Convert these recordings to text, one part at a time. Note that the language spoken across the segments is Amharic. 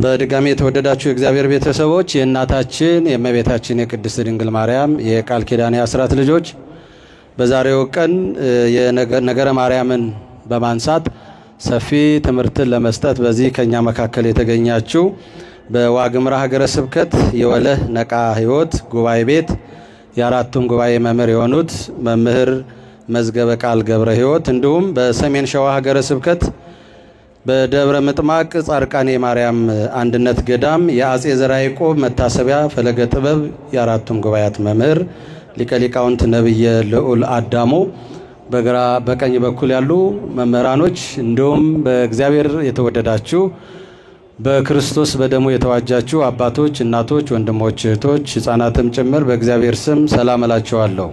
በድጋሚ የተወደዳችሁ የእግዚአብሔር ቤተሰቦች የእናታችን የእመቤታችን የቅድስት ድንግል ማርያም የቃል ኪዳን የአስራት ልጆች በዛሬው ቀን የነገረ ማርያምን በማንሳት ሰፊ ትምህርትን ለመስጠት በዚህ ከኛ መካከል የተገኛችሁ በዋግምራ ሀገረ ስብከት የወለህ ነቃ ሕይወት ጉባኤ ቤት የአራቱም ጉባኤ መምህር የሆኑት መምህር መዝገበ ቃል ገብረ ሕይወት እንዲሁም በሰሜን ሸዋ ሀገረ ስብከት በደብረ ምጥማቅ ጻርቃኔ ማርያም አንድነት ገዳም የአጼ ዘርዓ ያዕቆብ መታሰቢያ ፈለገ ጥበብ የአራቱም ጉባኤያት መምህር ሊቀ ሊቃውንት ነብየ ልዑል አዳሙ በግራ በቀኝ በኩል ያሉ መምህራኖች እንዲሁም በእግዚአብሔር የተወደዳችሁ በክርስቶስ በደሙ የተዋጃችሁ አባቶች፣ እናቶች፣ ወንድሞች፣ እህቶች፣ ሕፃናትም ጭምር በእግዚአብሔር ስም ሰላም እላችኋለሁ።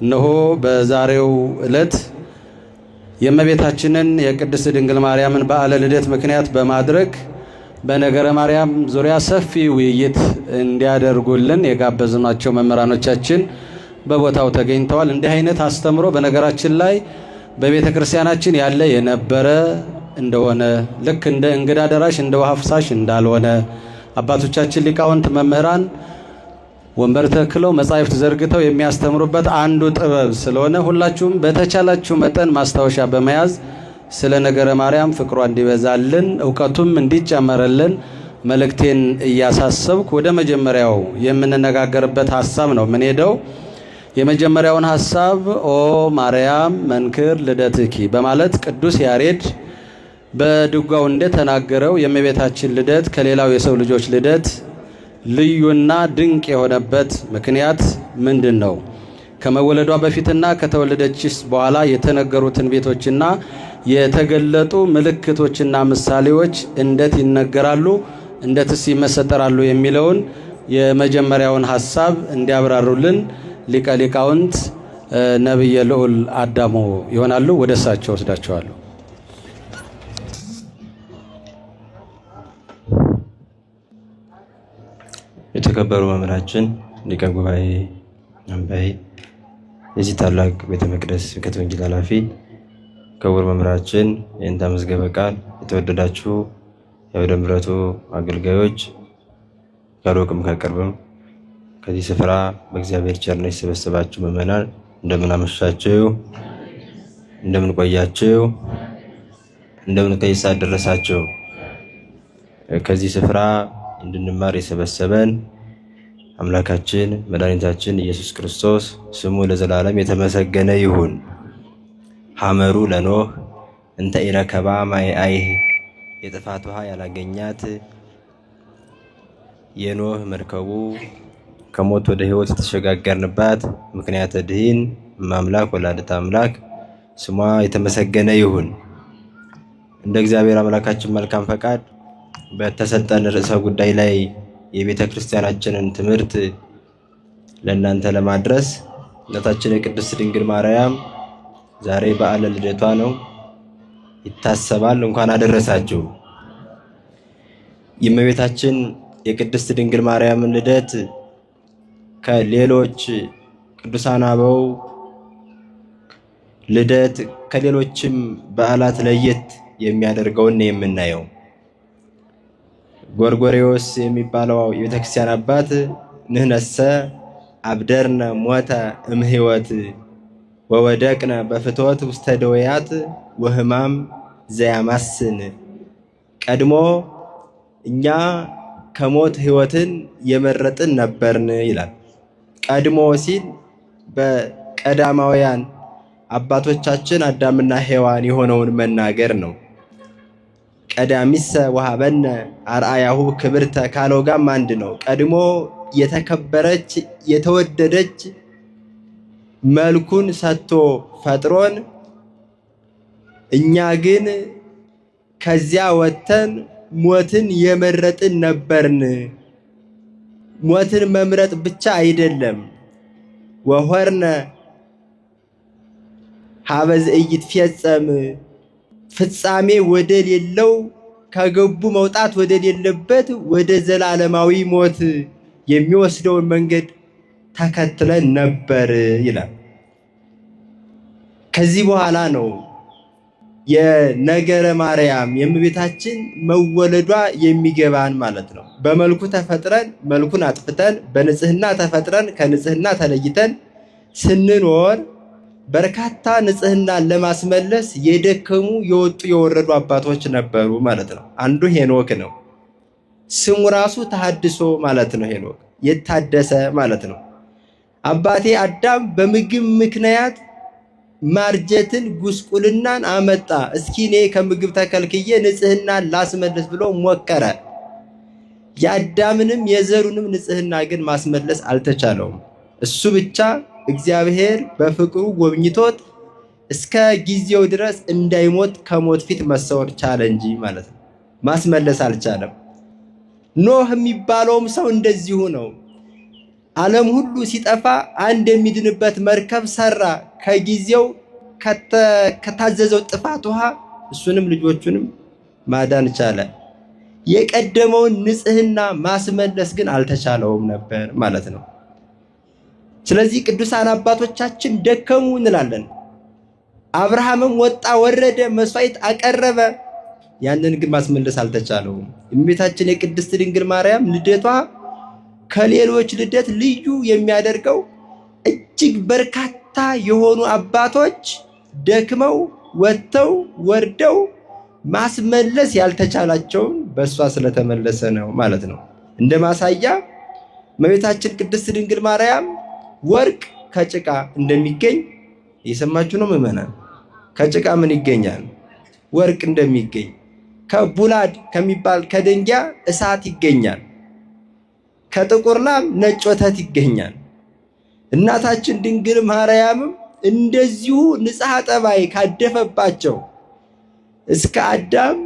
እነሆ በዛሬው ዕለት የእመቤታችንን የቅድስት ድንግል ማርያምን በዓለ ልደት ምክንያት በማድረግ በነገረ ማርያም ዙሪያ ሰፊ ውይይት እንዲያደርጉልን የጋበዝናቸው መምህራኖቻችን በቦታው ተገኝተዋል። እንዲህ አይነት አስተምሮ በነገራችን ላይ በቤተ ክርስቲያናችን ያለ የነበረ እንደሆነ ልክ እንደ እንግዳ ደራሽ እንደ ውሃ ፍሳሽ እንዳልሆነ አባቶቻችን ሊቃውንት መምህራን ወንበር ተክለው መጻሕፍት ዘርግተው የሚያስተምሩበት አንዱ ጥበብ ስለሆነ ሁላችሁም በተቻላችሁ መጠን ማስታወሻ በመያዝ ስለ ነገረ ማርያም ፍቅሯ እንዲበዛልን ዕውቀቱም እንዲጨመረልን መልእክቴን እያሳሰብኩ ወደ መጀመሪያው የምንነጋገርበት ሐሳብ ነው የምንሄደው። የመጀመሪያውን ሐሳብ ኦ ማርያም መንክር ልደትኪ በማለት ቅዱስ ያሬድ በድጓው እንደተናገረው የእመቤታችን ልደት ከሌላው የሰው ልጆች ልደት ልዩና ድንቅ የሆነበት ምክንያት ምንድን ነው? ከመወለዷ በፊትና ከተወለደችስ በኋላ የተነገሩ ትንቢቶችና የተገለጡ ምልክቶችና ምሳሌዎች እንዴት ይነገራሉ? እንዴትስ ይመሰጠራሉ? የሚለውን የመጀመሪያውን ሐሳብ እንዲያብራሩልን ሊቀ ሊቃውንት ነብየ ልዑል አዳሙ ይሆናሉ። ወደ እሳቸው ወስዳቸዋለሁ። የተከበሩ መምህራችን ሊቀ ጉባኤ አምባዬ፣ የዚህ ታላቅ ቤተ መቅደስ ስብከተ ወንጌል ኃላፊ፣ ክቡር መምህራችን የእንታ መዝገበ ቃል፣ የተወደዳችሁ የአውደ ምሕረቱ አገልጋዮች፣ ከሩቅም ከቅርብም ከዚህ ስፍራ በእግዚአብሔር ቸርነት የተሰበሰባችሁ ምእመናን እንደምን አመሻችሁ፣ እንደምን ቆያችሁ፣ እንደምን ከይሳ ደረሳችሁ። ከዚህ ስፍራ እንድንማር የሰበሰበን አምላካችን መድኃኒታችን ኢየሱስ ክርስቶስ ስሙ ለዘላለም የተመሰገነ ይሁን። ሐመሩ ለኖህ እንተ ኢረከባ ማየ አይህ፣ የጥፋት ውሃ ያላገኛት የኖህ መርከቡ ከሞት ወደ ሕይወት የተሸጋገርንባት ምክንያተ ድኂን እማምላክ ወላዲተ አምላክ ስሟ የተመሰገነ ይሁን። እንደ እግዚአብሔር አምላካችን መልካም ፈቃድ በተሰጠን ርዕሰ ጉዳይ ላይ የቤተ ክርስቲያናችንን ትምህርት ለእናንተ ለማድረስ እናታችን የቅድስት ድንግል ማርያም ዛሬ በዓለ ልደቷ ነው፣ ይታሰባል። እንኳን አደረሳችሁ። የእመቤታችን የቅድስት ድንግል ማርያምን ልደት ከሌሎች ቅዱሳን አበው ልደት ከሌሎችም በዓላት ለየት የሚያደርገውን የምናየው ጎርጎሬዎስ የሚባለው የቤተክርስቲያን አባት ንህነሰ አብደርነ ሞተ እምሕይወት ወወደቅነ በፍትወት ውስተ ደዌያት ወሕማም ዘያማስን፣ ቀድሞ እኛ ከሞት ሕይወትን የመረጥን ነበርን ይላል። ቀድሞ ሲል በቀዳማውያን አባቶቻችን አዳምና ሔዋን የሆነውን መናገር ነው። ቀዳሚሰ ወሀበነ አርአያሁ ክብርተ ካለው ጋም አንድ ነው። ቀድሞ የተከበረች የተወደደች መልኩን ሰጥቶ ፈጥሮን፣ እኛ ግን ከዚያ ወጥተን ሞትን የመረጥን ነበርን። ሞትን መምረጥ ብቻ አይደለም፣ ወሆርነ ሀበ ዘኢይትፌጸም፣ ፍጻሜ ወደ ሌለው ከገቡ መውጣት ወደ ሌለበት ወደ ዘላለማዊ ሞት የሚወስደውን መንገድ ተከትለን ነበር ይላል። ከዚህ በኋላ ነው የነገረ ማርያም የእመቤታችን መወለዷ የሚገባን ማለት ነው። በመልኩ ተፈጥረን መልኩን አጥፍተን በንጽህና ተፈጥረን ከንጽህና ተለይተን ስንኖር በርካታ ንጽህናን ለማስመለስ የደከሙ የወጡ የወረዱ አባቶች ነበሩ ማለት ነው። አንዱ ሄኖክ ነው። ስሙ ራሱ ተሐድሶ ማለት ነው። ሄኖክ የታደሰ ማለት ነው። አባቴ አዳም በምግብ ምክንያት ማርጀትን ጉስቁልናን አመጣ። እስኪ እኔ ከምግብ ተከልክዬ ንጽህናን ላስመልስ ብሎ ሞከረ። የአዳምንም የዘሩንም ንጽህና ግን ማስመለስ አልተቻለውም። እሱ ብቻ እግዚአብሔር በፍቅሩ ጎብኝቶት እስከ ጊዜው ድረስ እንዳይሞት ከሞት ፊት መሰወር ቻለ እንጂ ማለት ነው። ማስመለስ አልቻለም። ኖህ የሚባለውም ሰው እንደዚሁ ነው። ዓለም ሁሉ ሲጠፋ አንድ የሚድንበት መርከብ ሰራ። ከጊዜው ከታዘዘው ጥፋት ውሃ እሱንም ልጆቹንም ማዳን ቻለ። የቀደመውን ንጽህና ማስመለስ ግን አልተቻለውም ነበር ማለት ነው። ስለዚህ ቅዱሳን አባቶቻችን ደከሙ እንላለን። አብርሃምም ወጣ ወረደ፣ መስዋዕት አቀረበ። ያንን ግን ማስመለስ አልተቻለውም። እመቤታችን የቅድስት ድንግል ማርያም ልደቷ ከሌሎች ልደት ልዩ የሚያደርገው እጅግ በርካታ የሆኑ አባቶች ደክመው ወጥተው ወርደው ማስመለስ ያልተቻላቸውን በእሷ ስለተመለሰ ነው ማለት ነው። እንደ ማሳያ እመቤታችን ቅድስት ድንግል ማርያም ወርቅ ከጭቃ እንደሚገኝ እየሰማችሁ ነው ምዕመናን። ከጭቃ ምን ይገኛል? ወርቅ እንደሚገኝ። ከቡላድ ከሚባል ከደንጊያ እሳት ይገኛል። ከጥቁር ላም ነጭ ወተት ይገኛል። እናታችን ድንግል ማርያምም እንደዚሁ ንጽሐ ጠባይ ካደፈባቸው እስከ አዳም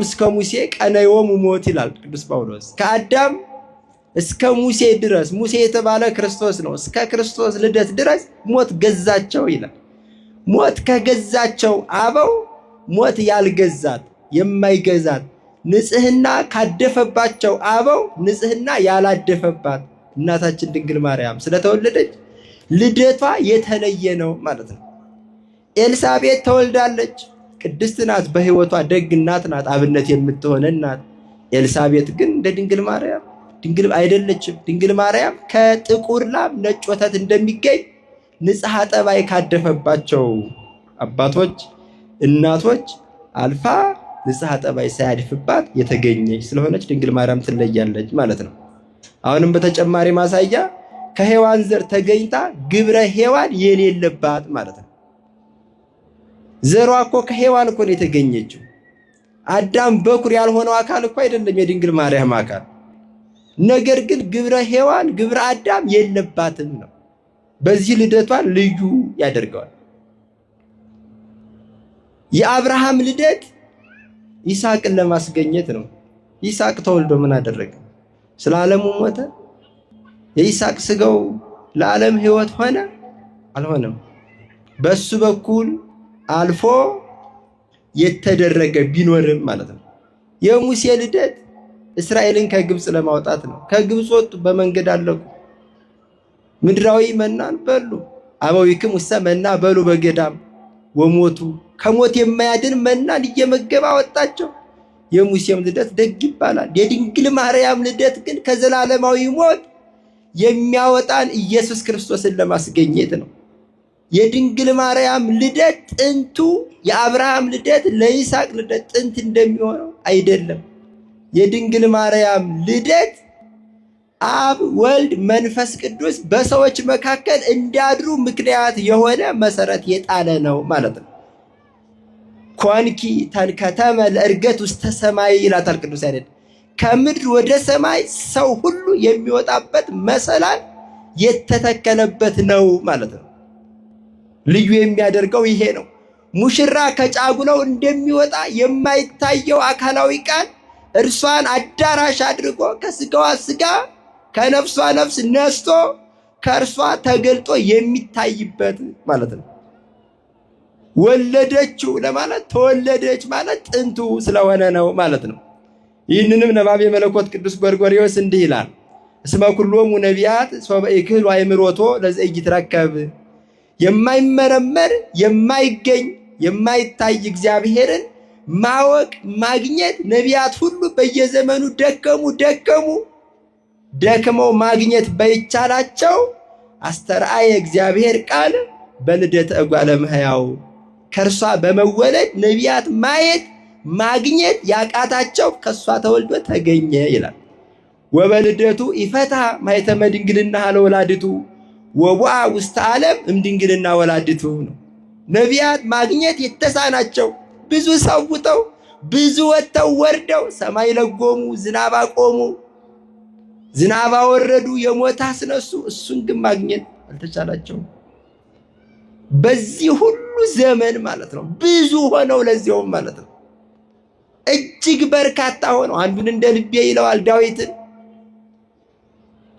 እስከ ሙሴ ቀነዮሙ ሞት ይላል ቅዱስ ጳውሎስ። ከአዳም እስከ ሙሴ ድረስ፣ ሙሴ የተባለ ክርስቶስ ነው። እስከ ክርስቶስ ልደት ድረስ ሞት ገዛቸው ይላል። ሞት ከገዛቸው አበው ሞት ያልገዛት የማይገዛት ንጽህና ካደፈባቸው አበው ንጽህና ያላደፈባት እናታችን ድንግል ማርያም ስለተወለደች ልደቷ የተለየ ነው ማለት ነው። ኤልሳቤጥ ተወልዳለች። ቅድስት ናት፣ በሕይወቷ ደግ እናት ናት፣ አብነት የምትሆነ ናት። ኤልሳቤጥ ግን እንደ ድንግል ማርያም ድንግል አይደለችም። ድንግል ማርያም ከጥቁር ላም ነጭ ወተት እንደሚገኝ ንጽሐ ጠባይ ካደፈባቸው አባቶች እናቶች አልፋ ንጽሐ ጠባይ ሳያድፍባት የተገኘች ስለሆነች ድንግል ማርያም ትለያለች ማለት ነው። አሁንም በተጨማሪ ማሳያ ከሔዋን ዘር ተገኝታ ግብረ ሔዋን የሌለባት ማለት ነው። ዘሯ እኮ ከሔዋን እኮ ነው የተገኘችው። አዳም በኩር ያልሆነው አካል እኮ አይደለም የድንግል ማርያም አካል። ነገር ግን ግብረ ሔዋን ግብረ አዳም የለባትም ነው። በዚህ ልደቷን ልዩ ያደርገዋል። የአብርሃም ልደት ይስሐቅን ለማስገኘት ነው። ይስሐቅ ተወልዶ ምን አደረገ? ስለ ዓለሙ ሞተ? የይስሐቅ ስጋው ለዓለም ሕይወት ሆነ? አልሆነም። በሱ በኩል አልፎ የተደረገ ቢኖርም ማለት ነው። የሙሴ ልደት እስራኤልን ከግብፅ ለማውጣት ነው። ከግብፅ ወጡ፣ በመንገድ አለቁ። ምድራዊ መናን በሉ። አበዊክም ውስተ መና በሉ በገዳም ወሞቱ። ከሞት የማያድን መናን እየመገበ አወጣቸው። የሙሴም ልደት ደግ ይባላል። የድንግል ማርያም ልደት ግን ከዘላለማዊ ሞት የሚያወጣን ኢየሱስ ክርስቶስን ለማስገኘት ነው። የድንግል ማርያም ልደት ጥንቱ የአብርሃም ልደት ለይስሐቅ ልደት ጥንት እንደሚሆነው አይደለም። የድንግል ማርያም ልደት አብ ወልድ መንፈስ ቅዱስ በሰዎች መካከል እንዲያድሩ ምክንያት የሆነ መሰረት የጣለ ነው ማለት ነው። ኮንኪ ተንከተመ ለእርገት ውስተ ሰማይ ይላታል ቅዱስ ያሬድ። ከምድር ወደ ሰማይ ሰው ሁሉ የሚወጣበት መሰላል የተተከለበት ነው ማለት ነው። ልዩ የሚያደርገው ይሄ ነው። ሙሽራ ከጫጉላው እንደሚወጣ የማይታየው አካላዊ ቃል እርሷን አዳራሽ አድርጎ ከስጋዋ ስጋ ከነፍሷ ነፍስ ነስቶ ከእርሷ ተገልጦ የሚታይበት ማለት ነው። ወለደችው ለማለት ተወለደች ማለት ጥንቱ ስለሆነ ነው ማለት ነው። ይህንንም ነባቤ መለኮት ቅዱስ ጎርጎርዮስ እንዲህ ይላል። እስመ ኩሎሙ ነቢያት ሶበ ይክህሉ አእምሮቶ ለዘኢይትረከብ፣ የማይመረመር የማይገኝ የማይታይ እግዚአብሔርን ማወቅ ማግኘት ነቢያት ሁሉ በየዘመኑ ደክመው ማግኘት ባይቻላቸው አስተርአየ እግዚአብሔር ቃል በልደተ እጓለ እመሕያው ከእርሷ በመወለድ ነቢያት ማየት ማግኘት ያቃታቸው ከእሷ ተወልዶ ተገኘ ይላል። ወበልደቱ ይፈታ ማኅተመ ድንግልና ለወላዲቱ ወቡአ ውስተ ዓለም እምድንግልና ወላዲቱ ነው። ነቢያት ማግኘት የተሳናቸው ብዙ ሰውተው ብዙ ወጥተው ወርደው ሰማይ ለጎሙ፣ ዝናብ አቆሙ፣ ዝናብ አወረዱ፣ የሞት አስነሱ። እሱን ግን ማግኘት አልተቻላቸውም። በዚህ ሁሉ ዘመን ማለት ነው ብዙ ሆነው ለዚያውም ማለት ነው እጅግ በርካታ ሆነው አንዱን እንደ ልቤ ይለዋል ዳዊትን፣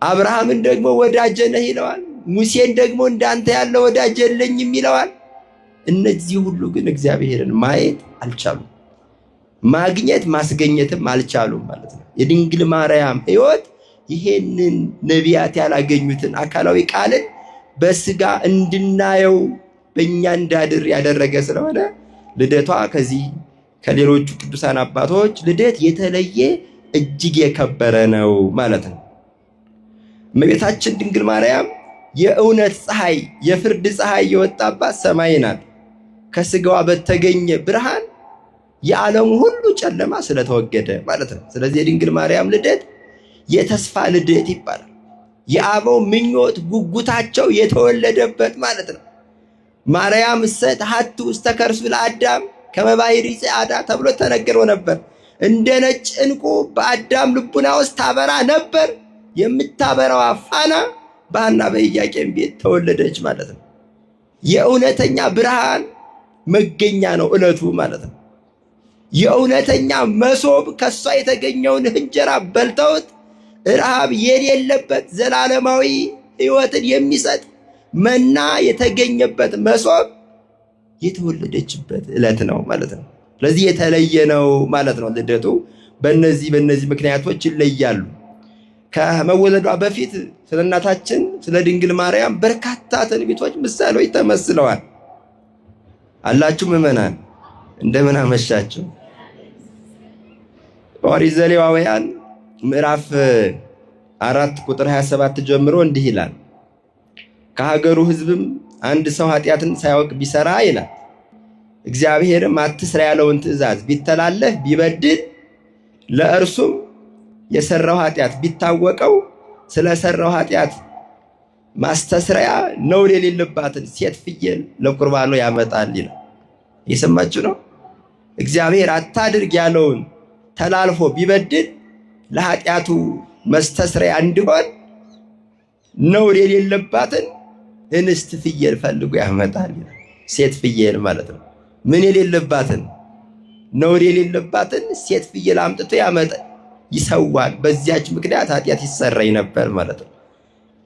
አብርሃምን ደግሞ ወዳጄ ነህ ይለዋል፣ ሙሴን ደግሞ እንዳንተ ያለ ወዳጅ የለኝም ይለዋል። እነዚህ ሁሉ ግን እግዚአብሔርን ማየት አልቻሉም፣ ማግኘት ማስገኘትም አልቻሉም ማለት ነው። የድንግል ማርያም ሕይወት ይሄንን ነቢያት ያላገኙትን አካላዊ ቃልን በስጋ እንድናየው በእኛ እንዳድር ያደረገ ስለሆነ ልደቷ ከዚህ ከሌሎቹ ቅዱሳን አባቶች ልደት የተለየ እጅግ የከበረ ነው ማለት ነው። እመቤታችን ድንግል ማርያም የእውነት ፀሐይ የፍርድ ፀሐይ የወጣባት ሰማይ ናት። ከስጋዋ በተገኘ ብርሃን የዓለሙ ሁሉ ጨለማ ስለተወገደ ማለት ነው። ስለዚህ የድንግል ማርያም ልደት የተስፋ ልደት ይባላል። የአበው ምኞት ጉጉታቸው የተወለደበት ማለት ነው። ማርያም እሰት ሀቱ ውስተ ከርሱ ለአዳም ከመባሕሪ ጸዓዳ ተብሎ ተነግሮ ነበር። እንደ ነጭ ዕንቁ በአዳም ልቡና ውስጥ ታበራ ነበር። የምታበራዋ ፋና በሐና በኢያቄም ቤት ተወለደች ማለት ነው። የእውነተኛ ብርሃን መገኛ ነው ዕለቱ ማለት ነው። የእውነተኛ መሶብ ከሷ የተገኘውን እንጀራ በልተውት ረሃብ የሌለበት ዘላለማዊ ሕይወትን የሚሰጥ መና የተገኘበት መሶብ የተወለደችበት ዕለት ነው ማለት ነው። ስለዚህ የተለየ ነው ማለት ነው ልደቱ። በእነዚህ ምክንያቶች ይለያሉ። ከመወለዷ በፊት ስለ እናታችን ስለ ድንግል ማርያም በርካታ ትንቢቶች፣ ምሳሌዎች ተመስለዋል። አላችሁ ምዕመናን እንደምን አመሻችሁ። ኦሪት ዘሌዋውያን ምዕራፍ 4 ቁጥር 27 ጀምሮ እንዲህ ይላል። ከሀገሩ ሕዝብም አንድ ሰው ኃጢአትን ሳያውቅ ቢሰራ ይላል እግዚአብሔርም አትስራ ያለውን ትእዛዝ ቢተላለፍ ቢበድል ለእርሱም የሰራው ኃጢአት ቢታወቀው ስለሰራው ኃጢአት ማስተስሪያ ነውር የሌለባትን ሴት ፍየል ለቁርባኑ ያመጣል ይላል። የሰማችሁ ነው። እግዚአብሔር አታድርግ ያለውን ተላልፎ ቢበድል ለኃጢአቱ መስተስሪያ እንዲሆን ነውር የሌለባትን እንስት ፍየል ፈልጎ ያመጣል ይላል። ሴት ፍየል ማለት ነው። ምን የሌለባትን? ነውር የሌለባትን ሴት ፍየል አምጥቶ ያመጣል፣ ይሰዋል። በዚያች ምክንያት ኃጢአት ይሰረይ ነበር ማለት ነው።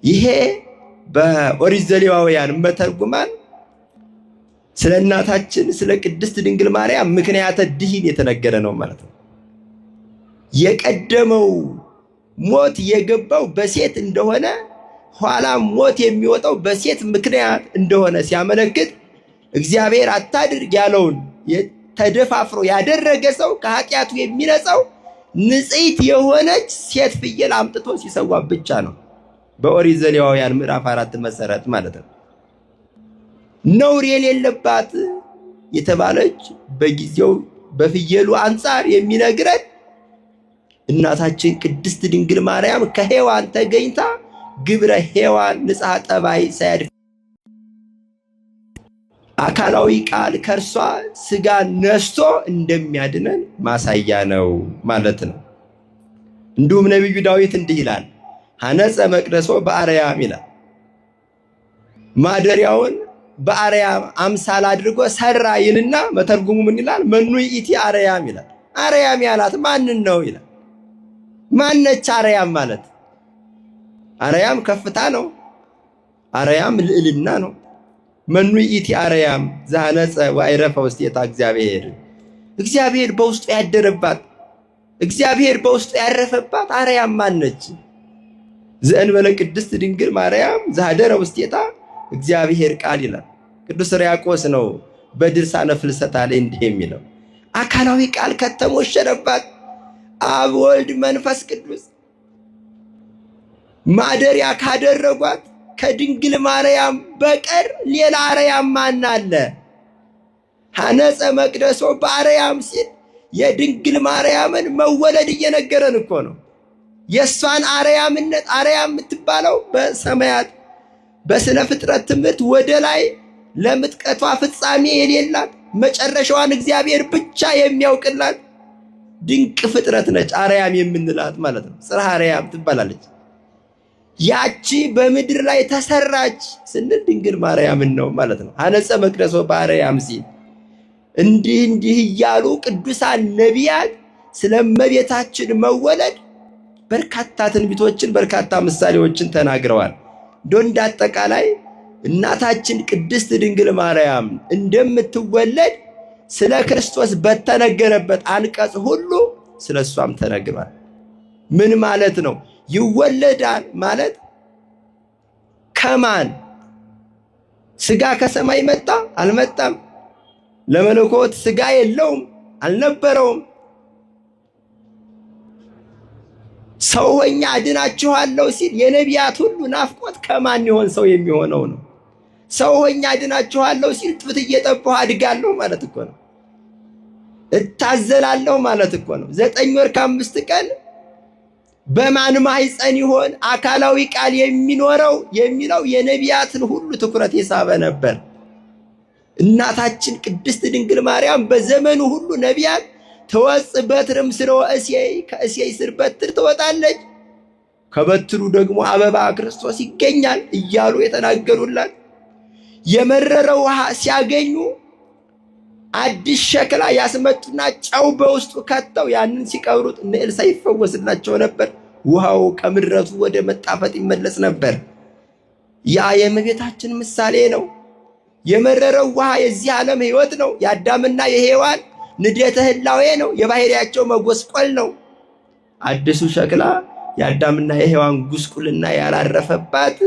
ይሄ በኦሪት ዘሌዋውያን መተርጉማን ስለ እናታችን ስለ ቅድስት ድንግል ማርያም ምክንያተ ድኂን የተነገረ ነው ማለት ነው። የቀደመው ሞት የገባው በሴት እንደሆነ ኋላም ሞት የሚወጣው በሴት ምክንያት እንደሆነ ሲያመለክት እግዚአብሔር አታድርግ ያለውን ተደፋፍሮ ያደረገ ሰው ከኃጢአቱ የሚነጻው ንጽሕት የሆነች ሴት ፍየል አምጥቶ ሲሰዋ ብቻ ነው። በኦሪት ዘሌዋውያን ምዕራፍ 4 መሰረት ማለት ነው። ነውር የሌለባት የተባለች በጊዜው በፍየሉ አንጻር የሚነግረን እናታችን ቅድስት ድንግል ማርያም ከሔዋን ተገኝታ ግብረ ሔዋን ንጽሐ ጠባይ ሳያድፍ አካላዊ ቃል ከእርሷ ስጋ ነስቶ እንደሚያድነን ማሳያ ነው ማለት ነው። እንዲሁም ነቢዩ ዳዊት እንዲህ ይላል፣ ሐነጸ መቅደሶ በአርያም ይላል። ማደሪያውን በአርያም አምሳል አድርጎ ሰራ ይልና መተርጉሙ ምን ይላል? መኑ ይእቲ አርያም ይላል። አርያም ያላት ማንን ነው ይላል። ማነች አርያም ማለት? አርያም ከፍታ ነው። አርያም ልዕልና ነው። መኑ ይእቲ አርያም ዘሐነጸ ወአይረፈ ውስቴታ እግዚአብሔር። እግዚአብሔር በውስጡ ያደረባት እግዚአብሔር በውስጡ ያረፈባት አርያም ማነች? ዘእንበለ ቅድስት ድንግል ማርያም ዘሐደረ ውስቴታ እግዚአብሔር ቃል ይላል። ቅዱስ ሕርያቆስ ነው በድርሳነ ፍልሰታ ላይ እንዲህ የሚለው አካላዊ ቃል ከተሞሸረባት አብ ወልድ መንፈስ ቅዱስ ማደሪያ ካደረጓት ከድንግል ማርያም በቀር ሌላ አርያም ማን አለ? ሐነጸ መቅደሶ በአርያም ሲል የድንግል ማርያምን መወለድ እየነገረን እኮ ነው። የእሷን አርያምነት አርያም የምትባለው በሰማያት በስነ ፍጥረት ትምህርት ወደ ላይ ለምጥቀቷ ፍጻሜ የሌላት መጨረሻዋን እግዚአብሔር ብቻ የሚያውቅላት ድንቅ ፍጥረት ነች። አርያም የምንላት ማለት ነው። ጽርሐ አርያም ትባላለች። ያቺ በምድር ላይ ተሰራች ስንል ድንግል ማርያምን ነው ማለት ነው። ሐነጸ መቅደሶ በአርያም ሲል እንዲህ እያሉ ቅዱሳን ነቢያት ስለ እመቤታችን መወለድ በርካታ ትንቢቶችን በርካታ ምሳሌዎችን ተናግረዋል። እንደ አጠቃላይ እናታችን ቅድስት ድንግል ማርያም እንደምትወለድ ስለ ክርስቶስ በተነገረበት አንቀጽ ሁሉ ስለ እሷም ተነግሯል። ምን ማለት ነው? ይወለዳል ማለት ከማን? ስጋ ከሰማይ መጣ? አልመጣም። ለመለኮት ስጋ የለውም፣ አልነበረውም። ሰው ሆኜ አድናችኋለሁ ሲል የነቢያት ሁሉ ናፍቆት ከማን ይሆን ሰው የሚሆነው ነው። ሰው ሆኜ አድናችኋለሁ ሲል ጡት እየጠባሁ አድጋለሁ ማለት እኮ ነው። እታዘላለሁ ማለት እኮ ነው። 9 ወር ከ5 ቀን በማን ማህፀን ይሆን አካላዊ ቃል የሚኖረው የሚለው የነቢያትን ሁሉ ትኩረት የሳበ ነበር። እናታችን ቅድስት ድንግል ማርያም በዘመኑ ሁሉ ነቢያት ተወጽእ በትርም ስረ እሴይ ከእሴይ ስር በትር ትወጣለች፣ ከበትሩ ደግሞ አበባ ክርስቶስ ይገኛል እያሉ የተናገሩላት። የመረረ ውሃ ሲያገኙ አዲስ ሸክላ ያስመጡና ጨው በውስጡ ከተው ያንን ሲቀብሩት እነ ኤልሳ ይፈወስላቸው ነበር። ውሃው ከምድረቱ ወደ መጣፈጥ ይመለስ ነበር። ያ የእመቤታችን ምሳሌ ነው። የመረረው ውሃ የዚህ ዓለም ሕይወት ነው። የአዳምና የሔዋን ንዴተ ህላዌ ነው። የባህሪያቸው መጎስቆል ነው። አዲሱ ሸክላ የአዳምና የሔዋን ጉስቁልና ያላረፈባት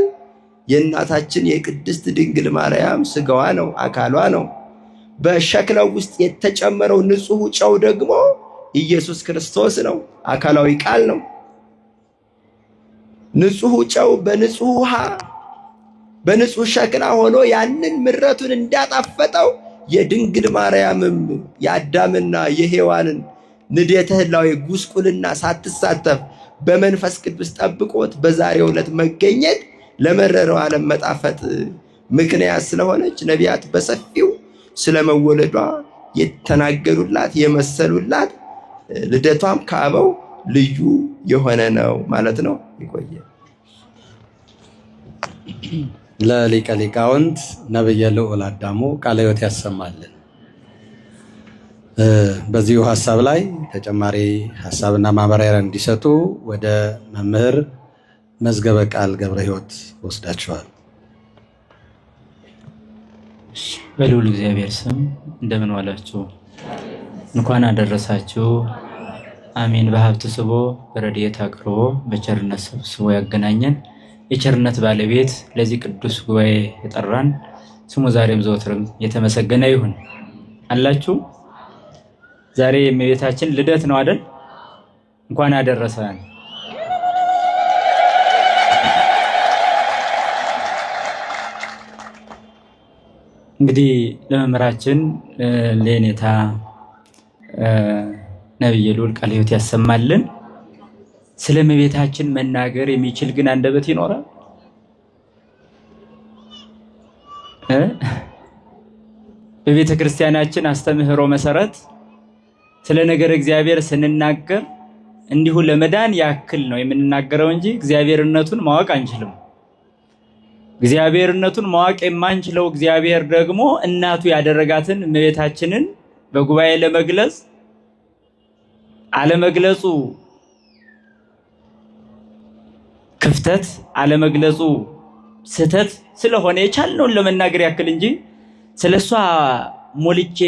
የእናታችን የቅድስት ድንግል ማርያም ስጋዋ ነው፣ አካሏ ነው። በሸክላው ውስጥ የተጨመረው ንጹሕ ጨው ደግሞ ኢየሱስ ክርስቶስ ነው፣ አካላዊ ቃል ነው። ንጹሕ ጨው በንጹሕ ውሃ በንጹሕ ሸክላ ሆኖ ያንን ምረቱን እንዳጣፈጠው የድንግል ማርያምም የአዳምና የሔዋንን ንዴተ ህላዌ ጉስቁልና ሳትሳተፍ በመንፈስ ቅዱስ ጠብቆት በዛሬው ዕለት መገኘት ለመረረው ዓለም መጣፈጥ ምክንያት ስለሆነች ነቢያት በሰፊው ስለመወለዷ የተናገሩላት የመሰሉላት፣ ልደቷም ከአበው ልዩ የሆነ ነው ማለት ነው። ይቆየ። ለሊቀ ሊቃውንት ነብየ ልዑል አዳሙ ቃለ ሕይወት ያሰማልን። በዚሁ ሀሳብ ላይ ተጨማሪ ሀሳብና ማብራሪያ እንዲሰጡ ወደ መምህር መዝገበ ቃል ገብረ ሕይወት ወስዳቸዋል። በልዑል እግዚአብሔር ስም እንደምን ዋላችሁ? እንኳን አደረሳችሁ። አሜን። በሀብት ስቦ በረድኤት አቅርቦ በቸርነት ሰብስቦ ያገናኘን የቸርነት ባለቤት ለዚህ ቅዱስ ጉባኤ የጠራን ስሙ ዛሬም ዘወትርም የተመሰገነ ይሁን። አላችሁ? ዛሬ የእመቤታችን ልደት ነው አይደል? እንኳን አደረሰን። እንግዲህ ለመምህራችን ለኔታ ነብየ ልዑል ቃለ ሕይወት ያሰማልን። ስለ እመቤታችን መናገር የሚችል ግን አንደበት ይኖራል? በቤተ ክርስቲያናችን አስተምህሮ መሰረት ስለ ነገር እግዚአብሔር ስንናገር እንዲሁ ለመዳን ያክል ነው የምንናገረው እንጂ እግዚአብሔርነቱን ማወቅ አንችልም። እግዚአብሔርነቱን ማወቅ የማንችለው እግዚአብሔር ደግሞ እናቱ ያደረጋትን እመቤታችንን በጉባኤ ለመግለጽ አለመግለጹ ክፍተት አለመግለጹ ስህተት ስለሆነ የቻልነውን ለመናገር ያክል እንጂ ስለሷ ሞልቼ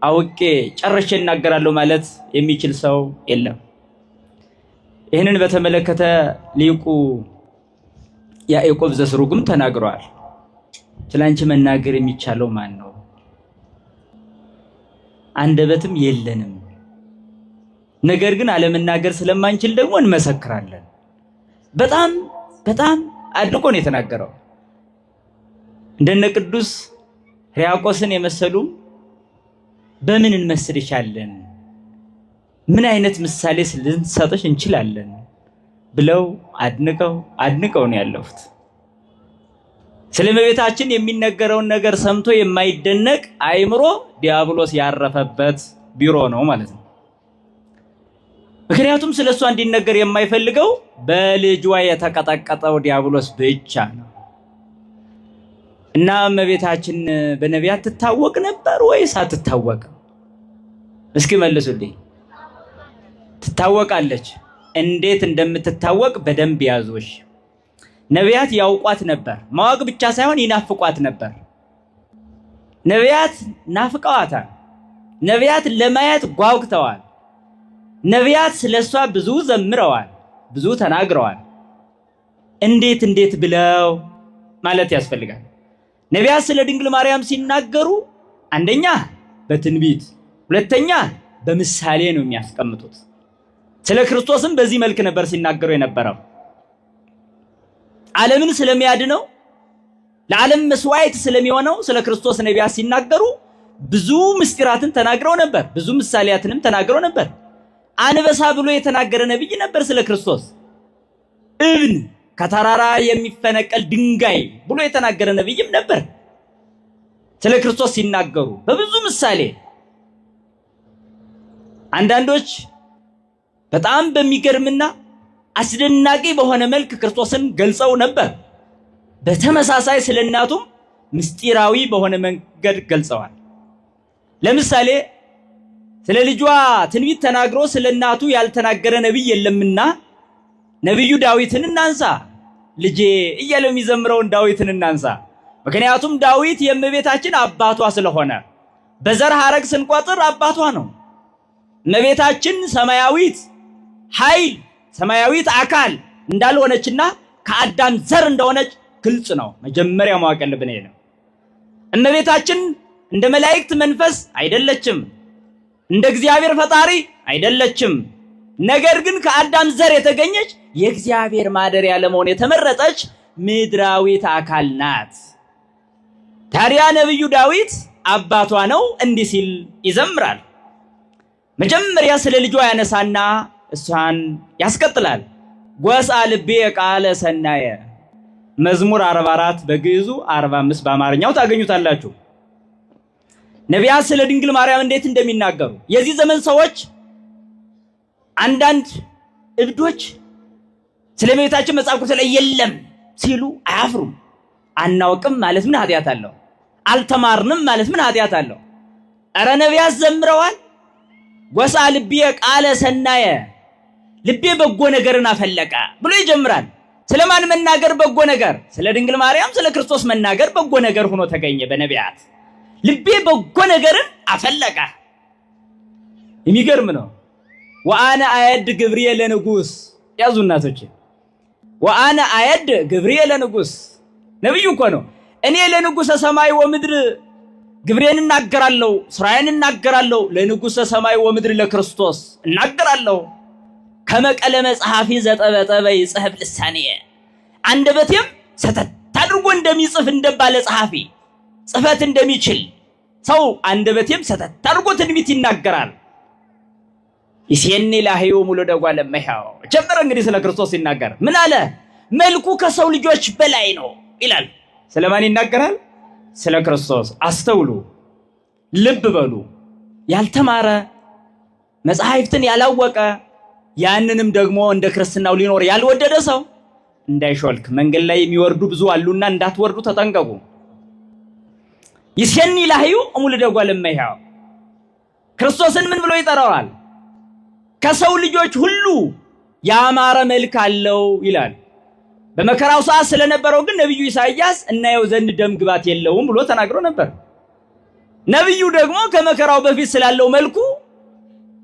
አውቄ ጨርሼ እናገራለሁ ማለት የሚችል ሰው የለም። ይህንን በተመለከተ ሊቁ ያዕቆብ ዘስሩግም ተናግሯል። ስላንቺ መናገር የሚቻለው ማን ነው? አንደበትም የለንም። ነገር ግን አለመናገር ስለማንችል ደግሞ እንመሰክራለን። በጣም በጣም አድርጎ ነው የተናገረው። እንደነ ቅዱስ ሕርያቆስን የመሰሉ በምን እንመስልሻለን፣ ምን አይነት ምሳሌ ልንሰጥሽ እንችላለን ብለው አድንቀው ነው ያለፉት። ስለ እመቤታችን የሚነገረውን ነገር ሰምቶ የማይደነቅ አእምሮ ዲያብሎስ ያረፈበት ቢሮ ነው ማለት ነው። ምክንያቱም ስለሷ እንዲነገር የማይፈልገው በልጇ የተቀጠቀጠው ዲያብሎስ ብቻ ነው። እና እመቤታችን በነቢያት ትታወቅ ነበር ወይስ አትታወቅም? እስኪ መልሱልኝ። ትታወቃለች። እንዴት እንደምትታወቅ በደንብ ያዙሽ። ነቢያት ያውቋት ነበር። ማወቅ ብቻ ሳይሆን ይናፍቋት ነበር። ነቢያት ናፍቀዋታል። ነቢያት ለማየት ጓጉተዋል። ነቢያት ስለሷ ብዙ ዘምረዋል፣ ብዙ ተናግረዋል። እንዴት ብለው ማለት ያስፈልጋል። ነቢያት ስለ ድንግል ማርያም ሲናገሩ አንደኛ በትንቢት፣ ሁለተኛ በምሳሌ ነው የሚያስቀምጡት። ስለ ክርስቶስም በዚህ መልክ ነበር ሲናገሩ የነበረው። ዓለምን ስለሚያድነው ለዓለም መስዋዕት ስለሚሆነው ስለ ክርስቶስ ነቢያት ሲናገሩ ብዙ ምስጢራትን ተናግረው ነበር። ብዙ ምሳሌያትንም ተናግረው ነበር። አንበሳ ብሎ የተናገረ ነብይ ነበር ስለ ክርስቶስ። እብን ከተራራ የሚፈነቀል ድንጋይ ብሎ የተናገረ ነብይም ነበር ስለ ክርስቶስ ሲናገሩ በብዙ ምሳሌ። አንዳንዶች በጣም በሚገርምና አስደናቂ በሆነ መልክ ክርስቶስን ገልጸው ነበር። በተመሳሳይ ስለ እናቱም ምስጢራዊ በሆነ መንገድ ገልጸዋል። ለምሳሌ ስለ ልጇ ትንቢት ተናግሮ ስለ እናቱ ያልተናገረ ነብይ የለምና ነብዩ ዳዊትን እናንሳ። ልጄ እያለ የሚዘምረውን ዳዊትን እናንሳ። ምክንያቱም ዳዊት የእመቤታችን አባቷ ስለሆነ በዘር ሐረግ ስንቆጥር አባቷ ነው። እመቤታችን ሰማያዊት ኃይል ሰማያዊት አካል እንዳልሆነችና ከአዳም ዘር እንደሆነች ግልጽ ነው። መጀመሪያ ማወቅ ያለብን ይሄ ነው። እመቤታችን እንደ መላእክት መንፈስ አይደለችም፣ እንደ እግዚአብሔር ፈጣሪ አይደለችም። ነገር ግን ከአዳም ዘር የተገኘች የእግዚአብሔር ማደሪያ ለመሆን የተመረጠች ምድራዊት አካል ናት። ታዲያ ነብዩ ዳዊት አባቷ ነው እንዲህ ሲል ይዘምራል። መጀመሪያ ስለ ልጇ ያነሳና እሷን ያስቀጥላል። ጎሳ ልቤ ቃለ ሰናየ መዝሙር 44 በግዕዙ 45 በአማርኛው ታገኙታላችሁ። ነቢያት ስለ ድንግል ማርያም እንዴት እንደሚናገሩ የዚህ ዘመን ሰዎች አንዳንድ እብዶች ስለ እመቤታችን መጽሐፍ ቅዱስ ላይ የለም ሲሉ አያፍሩም። አናውቅም ማለት ምን ኃጢአት አለው? አልተማርንም ማለት ምን ኃጢአት አለው? ኧረ ነቢያት ዘምረዋል። ጎሳ ልቤ ቃለ ሰናየ ልቤ በጎ ነገርን አፈለቀ ብሎ ይጀምራል። ስለማን መናገር በጎ ነገር? ስለ ድንግል ማርያም ስለ ክርስቶስ መናገር በጎ ነገር ሆኖ ተገኘ በነቢያት። ልቤ በጎ ነገርን አፈለቀ። የሚገርም ነው። ወአነ አየድ ግብርየ ለንጉስ ያዙ እናቶች። ወአነ አየድ ግብርየ ለንጉስ ነብዩ እኮ ነው። እኔ ለንጉሰ ሰማይ ወምድር ግብሬን እናገራለሁ፣ ስራዬን እናገራለሁ። ለንጉሰ ሰማይ ወምድር ለክርስቶስ እናገራለሁ። ከመቀለ መጽሐፊ ዘጠበጠበ ይጽሕፍ ልሳንየ አንደበቴም ሰተት አድርጎ እንደሚጽፍ እንደባለ ጸሐፊ ጽፈት እንደሚችል ሰው አንደበቴም ሰተት አድርጎ ትንቢት ይናገራል። ይሴኒ ላህዩ ሙሉ ደጓ ለመያው ጀመረ። እንግዲህ ስለ ክርስቶስ ይናገር ምን አለ? መልኩ ከሰው ልጆች በላይ ነው ይላል። ስለማን ይናገራል? ስለ ክርስቶስ። አስተውሉ፣ ልብ በሉ። ያልተማረ መጽሐፍትን ያላወቀ ያንንም ደግሞ እንደ ክርስትናው ሊኖር ያልወደደ ሰው እንዳይሾልክ። መንገድ ላይ የሚወርዱ ብዙ አሉና እንዳትወርዱ ተጠንቀቁ። ይሴኒ ላህዩ ሙሉ ደጓ ለመያው ክርስቶስን ምን ብሎ ይጠራዋል? ከሰው ልጆች ሁሉ ያማረ መልክ አለው ይላል። በመከራው ሰዓት ስለነበረው ግን ነብዩ ኢሳይያስ እናየው ዘንድ ደም ግባት የለውም ብሎ ተናግሮ ነበር። ነብዩ ደግሞ ከመከራው በፊት ስላለው መልኩ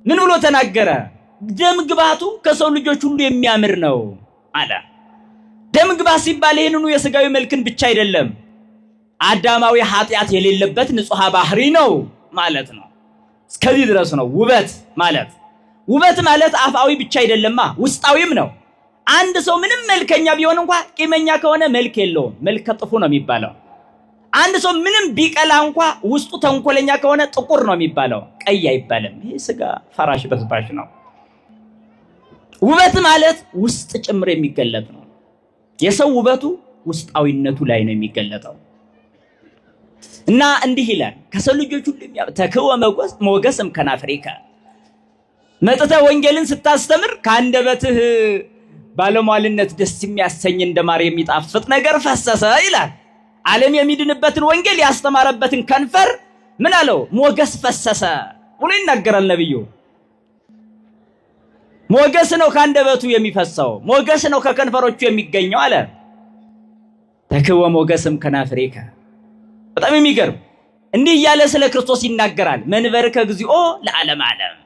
ምን ብሎ ተናገረ? ደም ግባቱ ከሰው ልጆች ሁሉ የሚያምር ነው አለ። ደም ግባት ሲባል ይሄንኑ የሥጋዊ መልክን ብቻ አይደለም፣ አዳማዊ ኃጢአት የሌለበት ንጹሕ ባህሪ ነው ማለት ነው። እስከዚህ ድረስ ነው ውበት ማለት። ውበት ማለት አፋዊ ብቻ አይደለማ ውስጣዊም ነው። አንድ ሰው ምንም መልከኛ ቢሆን እንኳን ቂመኛ ከሆነ መልክ የለውም፣ መልከ ጥፉ ነው የሚባለው። አንድ ሰው ምንም ቢቀላ እንኳን ውስጡ ተንኮለኛ ከሆነ ጥቁር ነው የሚባለው፣ ቀይ አይባልም። ይሄ ስጋ ፈራሽ በስባሽ ነው። ውበት ማለት ውስጥ ጭምር የሚገለጥ ነው። የሰው ውበቱ ውስጣዊነቱ ላይ ነው የሚገለጠው። እና እንዲህ ይላል ከሰው ልጆች ሁሉ ተክወ ሞገስም ከናፍሪከ መጥተህ ወንጌልን ስታስተምር ከአንደበትህ ባለሟልነት ደስ የሚያሰኝ እንደማር የሚጣፍጥ ነገር ፈሰሰ ይላል። ዓለም የሚድንበትን ወንጌል ያስተማረበትን ከንፈር ምን አለው? ሞገስ ፈሰሰ ብሎ ይናገራል ነብዩ። ሞገስ ነው ከአንደበቱ የሚፈሰው፣ ሞገስ ነው ከከንፈሮቹ የሚገኘው አለ። ተክወ ሞገስም ከናፍሪከ። በጣም የሚገርም እንዲህ እያለ ስለ ክርስቶስ ይናገራል። መንበርከ እግዚኦ ለዓለም ዓለም።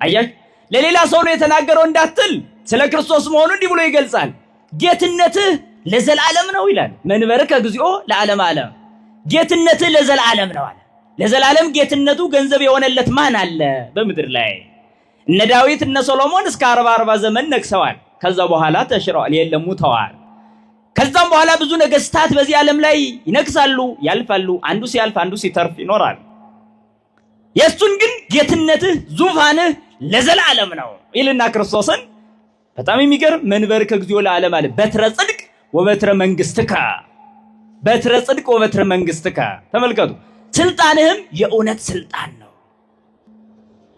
አያችሁ ለሌላ ሰው ነው የተናገረው እንዳትል ስለ ክርስቶስ መሆኑ እንዲህ ብሎ ይገልጻል። ጌትነትህ ለዘላለም ነው ይላል። መንበርከ እግዚኦ ለዓለም ዓለም፣ ጌትነትህ ለዘላለም ነው አለ። ለዘላለም ጌትነቱ ገንዘብ የሆነለት ማን አለ በምድር ላይ? እነ ዳዊት እነ ሶሎሞን እስከ 40 ዘመን ነግሰዋል። ከዛ በኋላ ተሽረዋል፣ የለም ሙተዋል። ከዛም በኋላ ብዙ ነገስታት በዚህ ዓለም ላይ ይነግሳሉ፣ ያልፋሉ። አንዱ ሲያልፍ አንዱ ሲተርፍ ይኖራል። የሱን ግን ጌትነትህ ዙፋንህ ለዘላለም ነው ይልና ክርስቶስን በጣም የሚገርም መንበርከ እግዚኦ ለዓለም አለ። በትረ ጽድቅ ወበትረ መንግስትከ፣ በትረ ጽድቅ ወበትረ መንግስትከ። ተመልከቱ፣ ስልጣንህም የእውነት ስልጣን ነው፣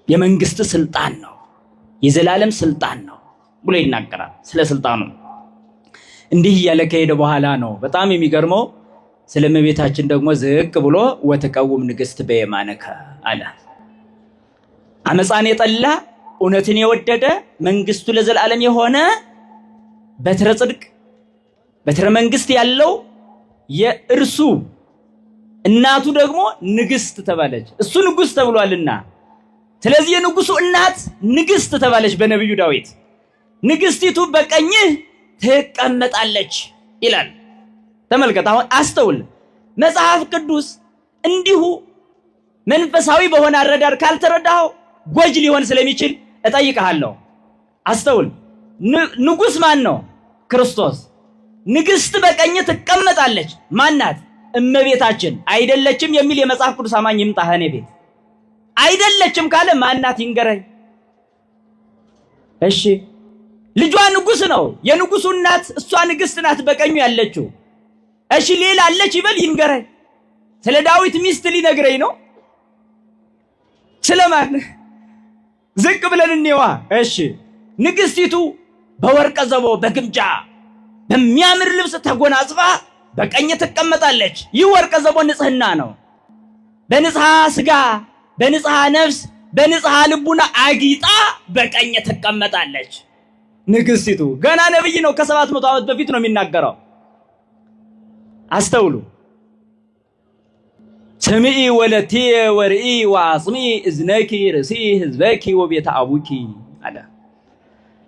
የመንግስት ስልጣን ነው፣ የዘላለም ስልጣን ነው ብሎ ይናገራል ስለ ስልጣኑ። እንዲህ እያለ ከሄደ በኋላ ነው በጣም የሚገርመው ስለ እመቤታችን ደግሞ ዝቅ ብሎ ወትቀውም ንግሥት በየማነከ አለ። አመፃን የጠላ እውነትን የወደደ መንግስቱ ለዘላለም የሆነ በትረ ጽድቅ በትረ መንግስት ያለው የእርሱ እናቱ ደግሞ ንግሥት ተባለች። እሱ ንጉሥ ተብሏልና ስለዚህ የንጉሱ እናት ንግሥት ተባለች በነቢዩ ዳዊት። ንግሥቲቱ በቀኝህ ትቀመጣለች ይላል። ተመልከት፣ አሁን አስተውል። መጽሐፍ ቅዱስ እንዲሁ መንፈሳዊ በሆነ አረዳድ ካልተረዳኸው ጎጅ ሊሆን ስለሚችል እጠይቅሃለሁ። አስተውል። ንጉሥ ማን ነው? ክርስቶስ። ንግሥት በቀኝ ትቀመጣለች ማናት? እመቤታችን። አይደለችም የሚል የመጽሐፍ ቅዱስ አማኝ ይምጣ እኔ ቤት። አይደለችም ካለ ማናት ይንገረኝ። እሺ ልጇ ንጉሥ ነው፣ የንጉሱ እናት እሷ ንግሥት ናት በቀኙ ያለችው። እሺ ሌላ አለች ይበል ይንገረኝ። ስለ ዳዊት ሚስት ሊነግረኝ ነው? ስለማን? ዝቅ ብለን እንየዋ። እሺ ንግሥቲቱ በወርቀ ዘቦ በግምጃ በሚያምር ልብስ ተጎናጽፋ በቀኝ ትቀመጣለች። ይህ ወርቀ ዘቦ ንጽህና ነው። በንጽሐ ስጋ በንጽሐ ነፍስ በንጽሐ ልቡና አጊጣ በቀኝ ትቀመጣለች። ንግሥቲቱ ገና ነብይ ነው፣ ከ700 ዓመት በፊት ነው የሚናገረው። አስተውሉ። ስምዒ ወለትየ ወርኢ ወአጽምዒ እዝነኪ ርእሲ ህዝበኪ ወቤተ አቡኪ አለ።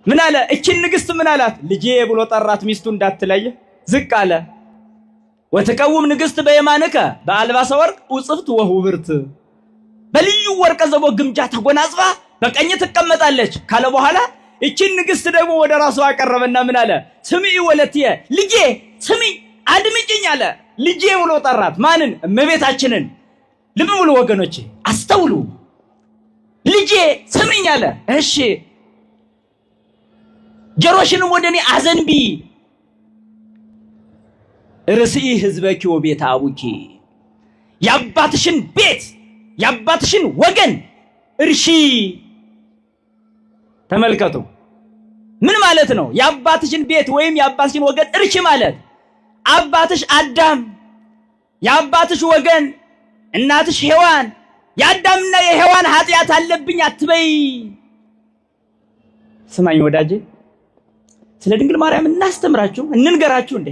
ምን አለ? እችን ንግሥት ምን አላት? ልጄ ብሎ ጠራት። ሚስቱ እንዳትለየ ዝቅ አለ። ወትቀውም ንግሥት በየማንከ በአልባሰ ወርቅ ውጽፍት ወሁብርት፣ በልዩ ወርቀ ዘቦ ግምጃ ተጎናጽፋ በቀኝ ትቀመጣለች ካለ በኋላ እችን ንግሥት ደግሞ ወደ ራሱ አቀረበና ምን አለ? ስምዒ ወለትየ፣ ልጄ ስሚ አድምጪኝ አለ። ልጄ ብሎ ጠራት። ማንን? እመቤታችንን። ልብ ብሉ ወገኖቼ፣ አስተውሉ። ልጄ ስሚኝ አለ። እሺ ጆሮሽንም ወደኔ አዘንቢ። ርእስኢ ህዝበኪ ወቤተ አቡኪ፣ የአባትሽን ቤት የአባትሽን ወገን እርሺ። ተመልከቱ፣ ምን ማለት ነው? የአባትሽን ቤት ወይም የአባትሽን ወገን እርሺ ማለት አባትሽ አዳም፣ የአባትሽ ወገን እናትሽ ሔዋን፣ የአዳምና የሔዋን ኃጢአት አለብኝ አትበይ። ስማኝ ወዳጄ፣ ስለ ድንግል ማርያም እናስተምራችሁ እንንገራችሁ እንዴ?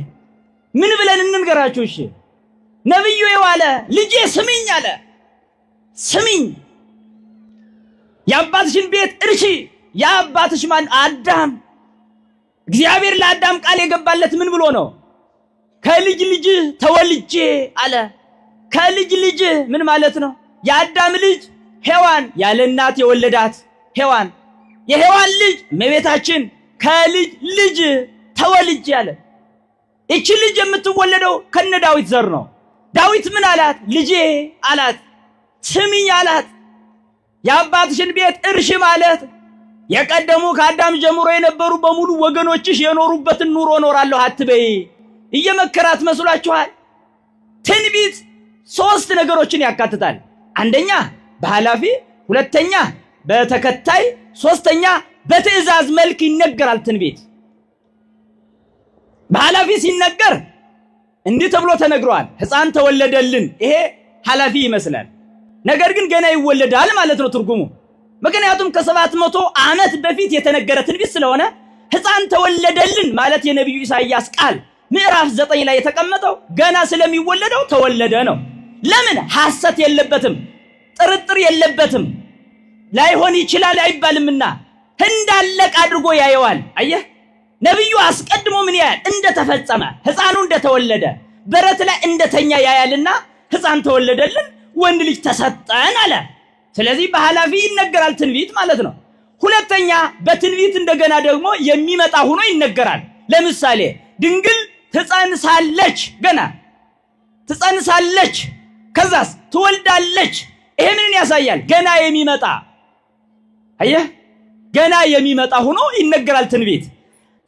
ምን ብለን እንንገራችሁ? እሺ ነብዩ የዋለ ልጄ ስሚኝ አለ። ስሚኝ፣ የአባትሽን ቤት እርሺ። የአባትሽ ማን? አዳም። እግዚአብሔር ለአዳም ቃል የገባለት ምን ብሎ ነው? ከልጅ ልጅ ተወልጄ አለ። ከልጅ ልጅ ምን ማለት ነው? የአዳም ልጅ ሔዋን ያለ እናት የወለዳት ሔዋን የሔዋን ልጅ እመቤታችን ከልጅ ልጅ ተወልጅ ያለ እቺ ልጅ የምትወለደው ከነ ዳዊት ዘር ነው። ዳዊት ምን አላት? ልጄ አላት፣ ስሚኝ አላት። የአባትሽን ቤት እርሺ ማለት የቀደሙ ከአዳም ጀምሮ የነበሩ በሙሉ ወገኖችሽ የኖሩበትን ኑሮ ኖራለሁ አትበይ። እየመከራት መስሏችኋል? ትንቢት 3 ነገሮችን ያካትታል። አንደኛ በኃላፊ፣ ሁለተኛ በተከታይ፣ ሶስተኛ በትእዛዝ መልክ ይነገራል። ትንቢት በኃላፊ ሲነገር እንዲህ ተብሎ ተነግሯል። ሕፃን ተወለደልን። ይሄ ኃላፊ ይመስላል፣ ነገር ግን ገና ይወለዳል ማለት ነው ትርጉሙ። ምክንያቱም ከ700 ዓመት በፊት የተነገረ ትንቢት ስለሆነ ሕፃን ተወለደልን ማለት የነቢዩ ኢሳይያስ ቃል ምዕራፍ 9 ላይ የተቀመጠው ገና ስለሚወለደው ተወለደ ነው። ለምን? ሐሰት የለበትም፣ ጥርጥር የለበትም። ላይሆን ይችላል አይባልምና እንዳለቅ አድርጎ ያየዋል። አየህ፣ ነብዩ አስቀድሞ ምን ያያል? እንደተፈጸመ ሕፃኑ እንደተወለደ በረት ላይ እንደተኛ ያያልና ሕፃን ተወለደልን፣ ወንድ ልጅ ተሰጠን አለ። ስለዚህ በኃላፊ ይነገራል ትንቢት ማለት ነው። ሁለተኛ በትንቢት እንደገና ደግሞ የሚመጣ ሆኖ ይነገራል። ለምሳሌ ድንግል ትጸንሳለች፣ ገና ትጸንሳለች፣ ከዛስ ትወልዳለች። ይሄ ምን ያሳያል? ገና የሚመጣ አየህ፣ ገና የሚመጣ ሆኖ ይነገራል ትንቢት።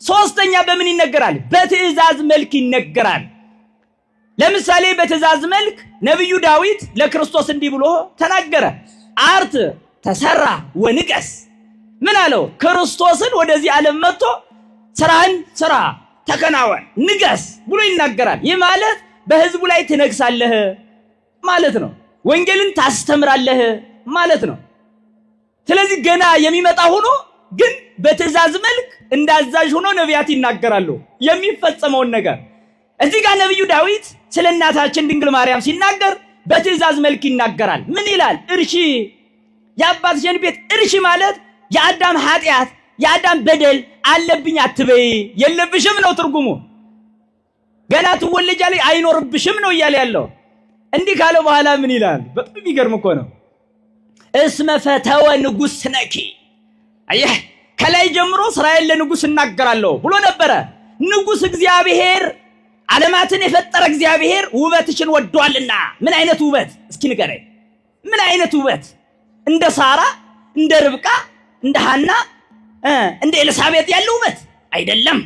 ሶስተኛ በምን ይነገራል? በትእዛዝ መልክ ይነገራል። ለምሳሌ በትእዛዝ መልክ ነብዩ ዳዊት ለክርስቶስ እንዲህ ብሎ ተናገረ። አርት ተሰራ ወንገስ። ምን አለው? ክርስቶስን ወደዚህ ዓለም መጥቶ ስራህን ስራ፣ ተከናወን፣ ንገስ ብሎ ይናገራል። ይህ ማለት በህዝቡ ላይ ትነግሳለህ ማለት ነው። ወንጌልን ታስተምራለህ ማለት ነው። ስለዚህ ገና የሚመጣ ሆኖ ግን በትእዛዝ መልክ እንዳዛዥ ሆኖ ነቢያት ይናገራሉ የሚፈጸመውን ነገር። እዚህ ጋር ነብዩ ዳዊት ስለ እናታችን ድንግል ማርያም ሲናገር በትእዛዝ መልክ ይናገራል። ምን ይላል? እርሺ፣ የአባትሽን ቤት እርሺ ማለት የአዳም ኃጢአት የአዳም በደል አለብኝ አትበይ፣ የለብሽም ነው ትርጉሙ። ገና ትወለጃለሽ አይኖርብሽም ነው እያለ ያለው። እንዲህ ካለ በኋላ ምን ይላል? በጣም የሚገርም እኮ ነው። እስመ ፈተወ ንጉሥ ነኪ። አየህ፣ ከላይ ጀምሮ እስራኤል ለንጉሥ እናገራለሁ ብሎ ነበረ። ንጉሥ እግዚአብሔር ዓለማትን የፈጠረ እግዚአብሔር ውበትሽን ወዷልና። ምን አይነት ውበት እስኪ ንገረኝ? ምን አይነት ውበት? እንደ ሳራ፣ እንደ ርብቃ፣ እንደ ሐና፣ እንደ ኤልሳቤጥ ያለ ውበት አይደለም።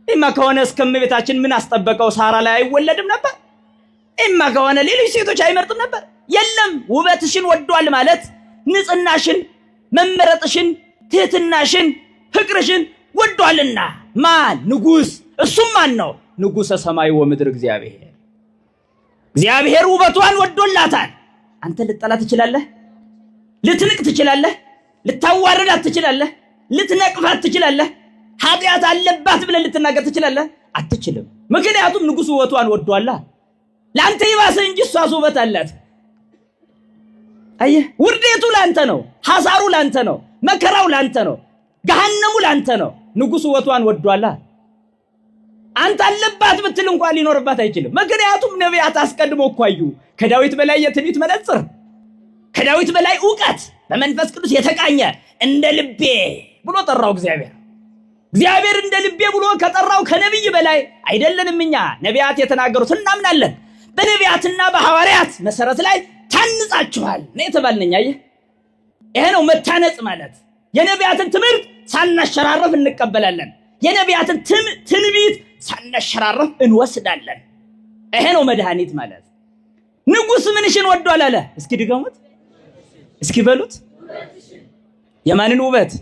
እማ ከሆነ እስከ እመቤታችን ምን አስጠበቀው? ሳራ ላይ አይወለድም ነበር? እማ ከሆነ ሌሎች ሴቶች አይመርጥም ነበር? የለም። ውበትሽን ወዷል ማለት ንጽህናሽን፣ መመረጥሽን፣ ትህትናሽን፣ ፍቅርሽን ወዷልና። ማን? ንጉሥ። እሱም ማን ነው? ንጉሠ ሰማይ ወምድር እግዚአብሔር። እግዚአብሔር ውበቷን ወዶላታል። አንተ ልትጠላ ትችላለህ፣ ልትንቅ ትችላለህ፣ ልታዋርዳት ትችላለህ፣ ልትነቅፋት ትችላለህ፣ ኃጢአት አለባት ብለህ ልትናገር ትችላለህ? አትችልም። ምክንያቱም ንጉሥ ውበቷን ወዷላ። ለአንተ ይባሰ እንጂ እሷስ ውበት አላት። አየህ፣ ውርደቱ ላንተ ነው፣ ሐሳሩ ላንተ ነው፣ መከራው ላንተ ነው፣ ገሃነሙ ላንተ ነው። ንጉሥ ውበቷን ወዷላ። አንተ አለባት ብትል እንኳን ሊኖርባት አይችልም። ምክንያቱም ነቢያት አስቀድሞ እኮ አዩ። ከዳዊት በላይ የትንቢት መነጽር፣ ከዳዊት በላይ ዕውቀት በመንፈስ ቅዱስ የተቃኘ እንደ ልቤ ብሎ ጠራው እግዚአብሔር። እግዚአብሔር እንደ ልቤ ብሎ ከጠራው ከነቢይ በላይ አይደለንም እኛ። ነቢያት የተናገሩት እናምናለን። በነቢያትና በሐዋርያት መሰረት ላይ ታንጻችኋል ነው የተባልነኛ። ይሄ ነው መታነጽ ማለት። የነቢያትን ትምህርት ሳናሸራረፍ እንቀበላለን። የነቢያትን ትንቢት ሳናሸራረፍ እንወስዳለን። ይሄ ነው መድኃኒት ማለት። ንጉሥ ምንሽን ወዷል አለ? እስኪ ድገሙት፣ እስኪ በሉት። የማንን ውበት?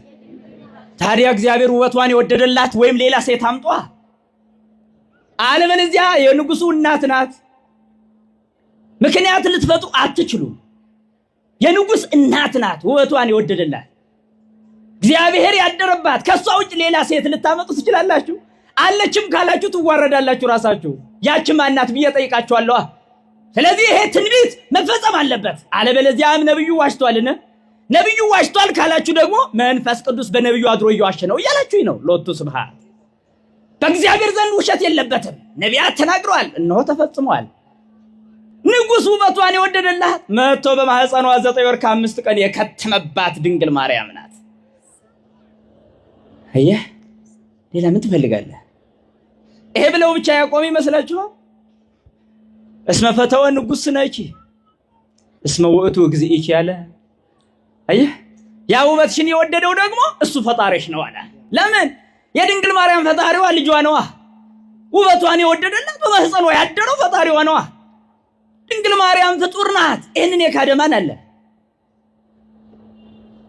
ታዲያ እግዚአብሔር ውበቷን የወደደላት ወይም ሌላ ሴት አምጧ? አለበለዚያ የንጉሱ እናት ናት። ምክንያት ልትፈጡ አትችሉም። የንጉስ እናት ናት ውበቷን የወደደላት፣ እግዚአብሔር ያደረባት። ከሷ ውጭ ሌላ ሴት ልታመጡ ትችላላችሁ? አለችም ካላችሁ ትዋረዳላችሁ ራሳችሁ። ያችም እናት ብዬ ጠይቃችኋለሁ። ስለዚህ ይሄ ትንቢት መፈጸም አለበት። አለበለዚያም ነብዩ ዋሽቷልን? ነብዩ ዋሽቷል ካላችሁ ደግሞ መንፈስ ቅዱስ በነብዩ አድሮ እየዋሸ ነው እያላችሁኝ ነው። ሎቱ ስብሐት። በእግዚአብሔር ዘንድ ውሸት የለበትም። ነቢያት ተናግረዋል፣ እነሆ ተፈጽሟል። ንጉሥ ውበቷን የወደደላት መጥቶ በማህፀኗ 9 ወር ከ5 ቀን የከተመባት ድንግል ማርያም ናት። አየህ ሌላ ምን ትፈልጋለህ? ይሄ ብለው ብቻ ያቆም ይመስላችኋል? እስመ ፈተወ ንጉሥ ነኪ እስመ ውእቱ እግዚእኪ ያለ አየህ ያ ውበትሽን የወደደው ደግሞ እሱ ፈጣሪሽ ነው አለ። ለምን? የድንግል ማርያም ፈጣሪዋ ልጇ ነዋ። ውበቷን የወደደላት በማህፀኗ ያደረው ፈጣሪዋ ነዋ። ድንግል ማርያም ፍጡር ናት። ይህንን የካደ ማን አለ?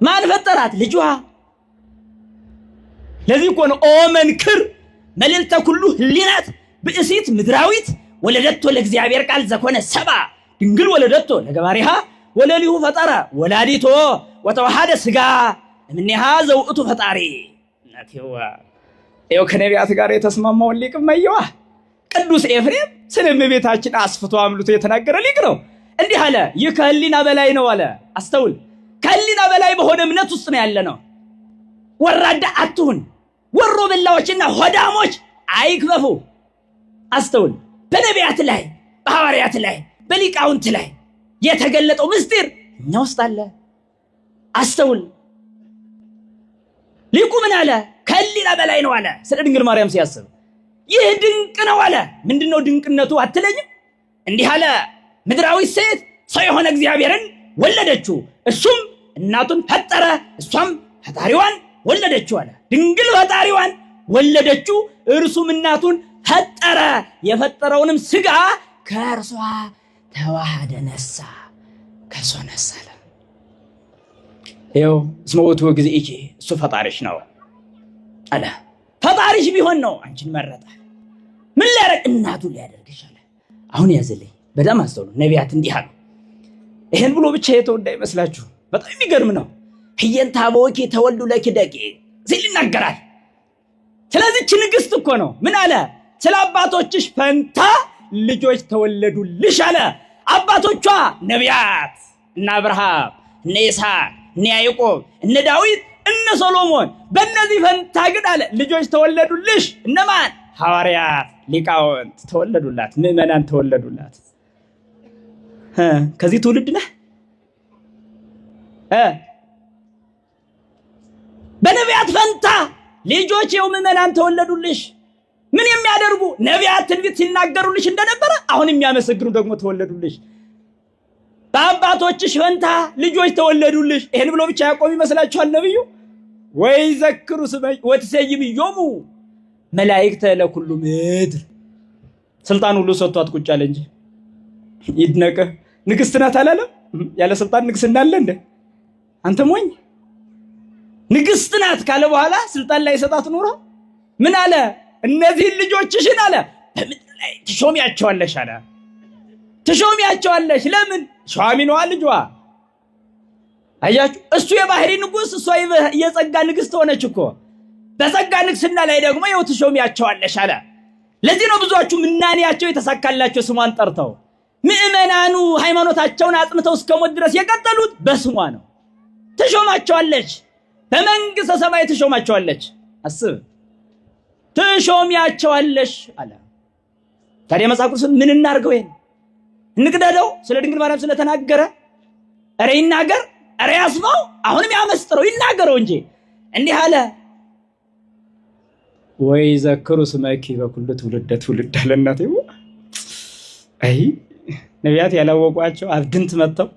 ማን ፈጠራት? ልጇ። ለዚህ እኮ ነው ኦ መንክር መልዕልተ ኩሉ ህሊናት ብእሲት ምድራዊት ወለደቶ ለእግዚአብሔር ቃል ዘኮነ ሰባ ድንግል ወለደቶ ለገባሪሃ ወለሊሁ ፈጠረ ወላዲቶ ወተዋሃደ ስጋ እምኔሃ ዘውእቱ ፈጣሪ ናቴዋ። ይኸው ከነቢያት ጋር የተስማማውን ሊቅ እመየዋ ቅዱስ ኤፍሬም ስለ እመቤታችን አስፍቶ አምልቶ የተናገረ ሊቅ ነው። እንዲህ አለ፣ ይህ ከህሊና በላይ ነው አለ። አስተውል፣ ከህሊና በላይ በሆነ እምነት ውስጥ ነው ያለ ነው። ወራዳ አትሁን፣ ወሮ በላዎችና ሆዳሞች አይክበፉ። አስተውል፣ በነቢያት ላይ በሐዋርያት ላይ በሊቃውንት ላይ የተገለጠው ምስጢር እኛ ውስጥ አለ። አስተውል፣ ሊቁ ምን አለ? ከህሊና በላይ ነው አለ ስለ ድንግል ማርያም ሲያስብ። ይህ ድንቅ ነው አለ። ምንድነው ድንቅነቱ አትለኝም? እንዲህ አለ፣ ምድራዊ ሴት ሰው የሆነ እግዚአብሔርን ወለደችው፣ እሱም እናቱን ፈጠረ፣ እሷም ፈጣሪዋን ወለደችው አለ። ድንግል ፈጣሪዋን ወለደችው፣ እርሱም እናቱን ፈጠረ፣ የፈጠረውንም ስጋ ከእርሷ ተዋህደ ነሳ፣ ከእርሷ ነሳ አለ። ይኸው እስመ ውእቱ እግዚእኪ እሱ ፈጣሪሽ ነው አለ። ፈጣሪሽ ቢሆን ነው አንቺን መረጠ። ምን ሊያደርግ? እናቱ ሊያደርግሽ አለ። አሁን ያዘልኝ በጣም አስተውሉ። ነቢያት እንዲህ አሉ። ይሄን ብሎ ብቻ የተው እንዳይመስላችሁ፣ በጣም የሚገርም ነው። ህየንተ አበወኪ ተወልዱ ለኪ ደቂቅ ሲል ይናገራል። ስለዚህች ንግሥት እኮ ነው ምን አለ? ስለ አባቶችሽ ፈንታ ልጆች ተወለዱልሽ አለ። አባቶቿ ነቢያት እነ አብርሃም፣ እነ ይስሐቅ፣ እነ ያዕቆብ፣ እነ ዳዊት፣ እነ ሰሎሞን፣ በእነዚህ ፈንታ ግን አለ ልጆች ተወለዱልሽ። እነማን? ሐዋርያት፣ ሊቃውንት ተወለዱላት፣ ምዕመናን ተወለዱላት። ከዚህ ትውልድ ነህ። በነቢያት ፈንታ ልጆች የው ምዕመናን ተወለዱልሽ። ምን የሚያደርጉ? ነቢያት ትንቢት ሲናገሩልሽ እንደነበረ አሁን የሚያመሰግኑ ደግሞ ተወለዱልሽ። በአባቶችሽ ፈንታ ልጆች ተወለዱልሽ። ይሄን ብሎ ብቻ ያቆም ይመስላችኋል ነብዩ? ወይ ዘክሩ ስመኝ ወትሰይምዮሙ መላእክተ ለኩሉ ምድር። ስልጣን ሁሉ ሰጥቷት ቁጭ አለ እንጂ ይድነቅ ንግስት ናት አላለም? ያለ ስልጣን ንግስና አለ እንዴ? አንተ ሞኝ። ንግስት ናት ካለ በኋላ ስልጣን ላይ ሰጣት ኑሮ ምን አለ? እነዚህን ልጆችሽን አለ በምድር ላይ ትሾሚያቸዋለሽ አለ። ትሾሚያቸዋለሽ። ለምን? ሿሚ ነዋ ልጇ። አያችሁ፣ እሱ የባህሪ ንጉስ፣ እሷ የጸጋ ንግስት ሆነች እኮ። በጸጋ ንግስና ላይ ደግሞ ይኸው ትሾሚያቸዋለሽ አለ። ለዚህ ነው ብዙዎቹ ምናኔያቸው የተሳካላቸው ስሟን ጠርተው። ምዕመናኑ ሃይማኖታቸውን አጽንተው እስከ ሞት ድረስ የቀጠሉት በስሟ ነው። ትሾማቸዋለች፣ በመንግስተ ሰማይ ትሾማቸዋለች። አስብ፣ ትሾሚያቸዋለሽ አለ። ታዲያ መጽሐፍ ቅዱስን ምን እናርገው? ይሄን እንቅደደው? ስለ ድንግል ማርያም ስለተናገረ ኧረ ይናገር፣ ኧረ ያስፋው፣ አሁንም ያመስጥረው፣ ይናገረው እንጂ እንዲህ አለ። ወይ ዘክሩ ስመኪ በኩሉ ትውልደ ትውልድ አለ። እናቴ አይ ነቢያት ያላወቋቸው አብድንት መጥተው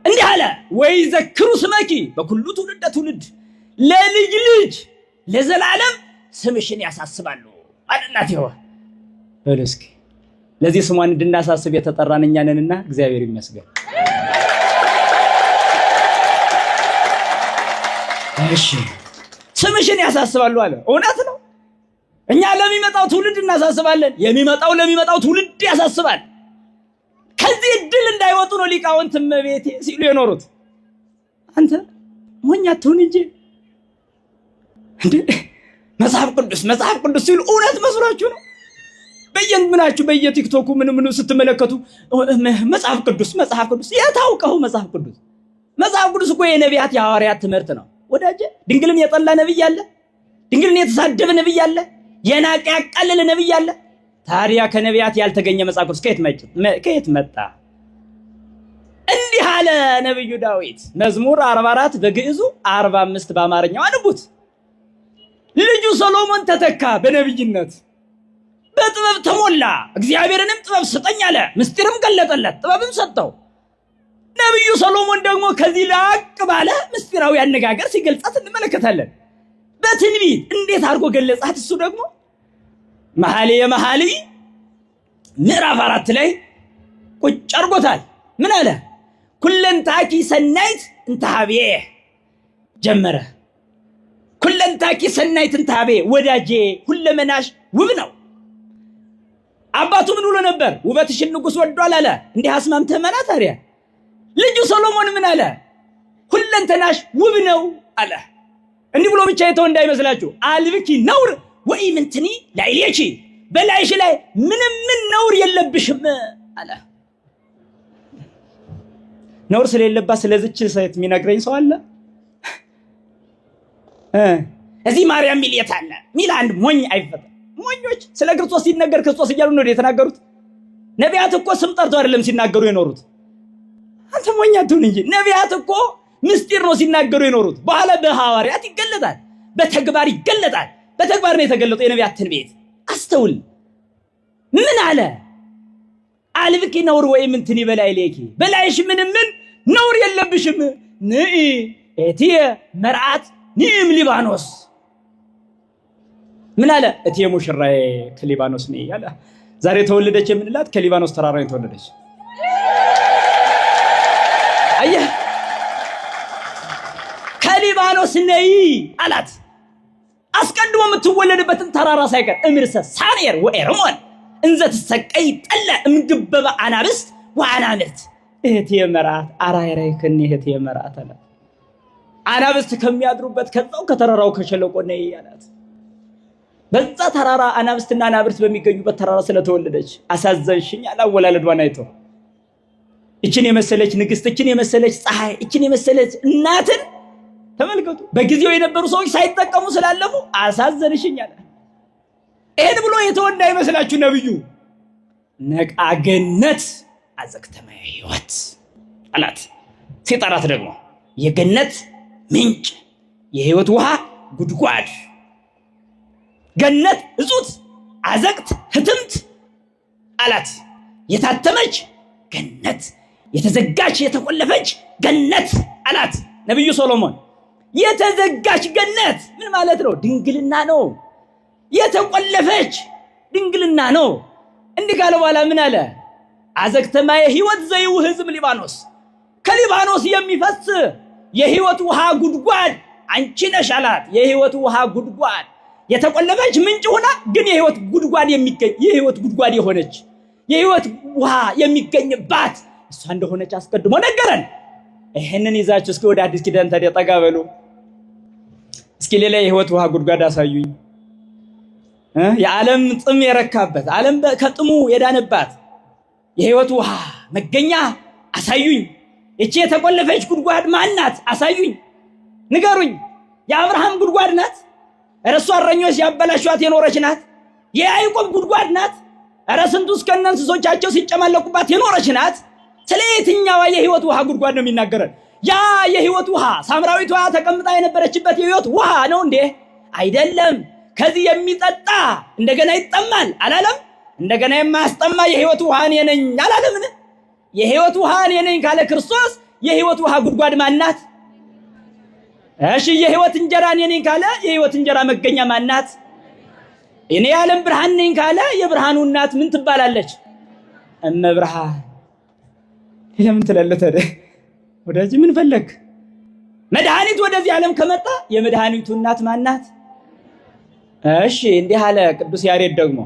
እንዲህ አለ። ወይ ዘክሩ ስመኪ በኩሉ ትውልደ ትውልድ፣ ለልጅ ልጅ ለዘላለም ስምሽን ያሳስባሉ አለ። እናቴ በል እስኪ ለዚህ ስሟን እንድናሳስብ የተጠራን እኛ ነንና እግዚአብሔር ይመስገን። እሺ ስምሽን ያሳስባሉ አለ። እውነት ነው። እኛ ለሚመጣው ትውልድ እናሳስባለን፣ ለሚመጣው ትውልድ ያሳስባል። ከዚህ እድል እንዳይወጡ ነው ሊቃውንት እመቤቴ ሲሉ የኖሩት። አንተ ሞኝ አትሁን እንጂ እንዴ! መጽሐፍ ቅዱስ ሲሉ እውነት መስሏችሁ ነው? በየምናችሁ በየቲክቶኩ ምን ስትመለከቱ መጽሐፍ ቅዱስ የታውቀው መጽሐፍ ቅዱስ እኮ የነቢያት የሐዋርያት ትምህርት ነው ወዳጄ። ድንግልን የጠላ ነብይ አለ? ድንግልን የተሳደበ ነብይ አለ? የናቀ ያቃለለ ነብይ አለ? ታዲያ ከነቢያት ያልተገኘ መጽሐፍ ቅዱስ ከየት መጣ? እንዲህ አለ ነብዩ ዳዊት መዝሙር 44 በግዕዙ 45 በአማርኛው አንቡት። ልጁ ሰሎሞን ተተካ በነብይነት በጥበብ ተሞላ፣ እግዚአብሔርንም ጥበብ ስጠኝ አለ፣ ምስጢርም ገለጠለት፣ ጥበብም ሰጠው። ነብዩ ሰሎሞን ደግሞ ከዚህ ላቅ ባለ ምስጢራዊ አነጋገር ሲገልጻት እንመለከታለን። በትንቢት እንዴት አድርጎ ገለጻት? እሱ ደግሞ መኃልየ መኃልይ ምዕራፍ 4 ላይ ቁጭ አድርጎታል። ምን አለ? ኩለንታኪ ሰናይት እንተሃቤ ጀመረ። ኩለንታኪ ሰናይት እንተሃቤ፣ ወዳጄ ሁለመናሽ ውብ ነው። አባቱ ምን ብሎ ነበር? ውበትሽን ንጉሥ ወዷል አለ። እንዲህ አስማምተህ መና። ታዲያ ልጁ ሰሎሞን ምን አለ? ሁለንተናሽ ውብ ነው አለ። እንዲህ ብሎ ብቻ የተው እንዳይመስላችሁ። አልብኪ ነውር ወኢምንትኒ ላዕሌኪ፣ በላይሽ ላይ ምንም ነውር የለብሽም አለ። ነውር ስለሌለባት ስለዚች ሴት የሚነግረኝ ሰው አለ? እዚህ ማርያም ሚል የት አለ ሚል አንድ ሞኝ አይፈጠር። ሞኞች ስለ ክርስቶስ ሲነገር ክርስቶስ እያሉ ነው የተናገሩት። ነቢያት እኮ ስም ጠርተው አይደለም ሲናገሩ የኖሩት። አንተ ሞኝ አትሁን እንጂ ነቢያት እኮ ምስጢር ነው ሲናገሩ የኖሩት። በኋላ በሐዋርያት ይገለጣል፣ በተግባር ይገለጣል። በተግባር ነው የተገለጠው የነቢያት ትንቢት። አስተውል። ምን አለ? አልብኪ ነውር ወኢምንትኒ በላዕሌኪ፣ በላይሽ ምንም ነውር የለብሽም። ንኢ እትየ መርዓት ንኢም ሊባኖስ። ምን አለ? እትየ ሙሽራዬ ከሊባኖስ ነይ አለ። ዛሬ ተወለደች የምንላት ከሊባኖስ ተራራ ተወለደች። አየህ፣ ከሊባኖስ ነይ አላት። አስቀድሞ የምትወለድበትን ተራራ ሳይቀር እምርሰ ሳኔር ወኤርሞን እንዘ ትሰቀይ ጠለ እምግበበ አናብስት ወአናምርት እህትየ መርዓት አራይራይክኒ እህትየ መርዓት አላት። አናብስት ከሚያድሩበት ከዛው ከተራራው ከሸለቆ ነይ አላት። በዛ ተራራ አናብስትና አናብርት በሚገኙበት ተራራ ስለተወለደች አሳዘንሽኝ አላወላለዷን አይቶ። እችን የመሰለች ንግስት፣ እችን የመሰለች ፀሐይ፣ እችን የመሰለች እናትን ተመልከቱ። በጊዜው የነበሩ ሰዎች ሳይጠቀሙ ስላለፉ አሳዘንሽኝ አለ። ይሄን ብሎ የተወንዳ ይመስላችሁ ነብዩ ነቃ ገነት አዘግተመ ሕይወት አላት። ሲጠራት ደግሞ የገነት ምንጭ፣ የሕይወት ውሃ ጉድጓድ፣ ገነት እጹት፣ አዘቅት ህትምት አላት። የታተመች ገነት፣ የተዘጋች የተቆለፈች ገነት አላት ነብዩ ሰሎሞን። የተዘጋች ገነት ምን ማለት ነው? ድንግልና ነው። የተቆለፈች ድንግልና ነው። እንዲህ ካለ በኋላ ምን አለ? አዘግተማ የሕይወት ዘይውህዝም ሊባኖስ፣ ከሊባኖስ የሚፈስ የሕይወት ውሃ ጉድጓድ አንቺ ነሽ አላት። የሕይወት ውሃ ጉድጓድ፣ የተቆለፈች ምንጭ ሆና ግን የሕይወት ጉድጓድ የሚገኝ የሕይወት ጉድጓድ የሆነች የሕይወት ውሃ የሚገኝባት እሷ እንደሆነች አስቀድሞ ነገረን። ይሄንን ይዛችሁ እስኪ ወደ አዲስ ኪዳን ተጠጋ በሉ። እስኪ ሌላ የሕይወት ውሃ ጉድጓድ አሳዩኝ። የዓለም ጥም የረካበት ዓለም ከጥሙ የዳነባት የሕይወት ውሃ መገኛ አሳዩኝ። እቺ የተቆለፈች ጉድጓድ ማናት? አሳዩኝ፣ ንገሩኝ። የአብርሃም ጉድጓድ ናት? እረሷ እረኞች ያበላሿት የኖረች ናት? የያዕቆብ ጉድጓድ ናት? እረ ስንቱ እስከነ እንስሶቻቸው ሲጨማለቁባት የኖረች ናት? ስለ የትኛዋ የሕይወት ውሃ ጉድጓድ ነው የሚናገረን? ያ የሕይወት ውሃ ሳምራዊቷ ተቀምጣ የነበረችበት የሕይወት ውሃ ነው እንዴ? አይደለም። ከዚህ የሚጠጣ እንደገና ይጠማል አላለም? እንደገና የማያስጠማ የሕይወት ውሃ እኔ ነኝ አላለምን? የሕይወት ውሃ እኔ ነኝ ካለ ክርስቶስ የሕይወት ውሃ ጉድጓድ ማናት? እሺ የሕይወት እንጀራ እኔ ነኝ ካለ የሕይወት እንጀራ መገኛ ማናት? እኔ የዓለም ብርሃን ነኝ ካለ የብርሃኑ እናት ምን ትባላለች? እመብርሃን። ለምን ትላለህ ታዲያ? ወዳጅ ምን ፈለግ? መድኃኒት ወደዚህ ዓለም ከመጣ የመድኃኒቱ እናት ማናት? እሺ እንዲህ አለ ቅዱስ ያሬድ ደግሞ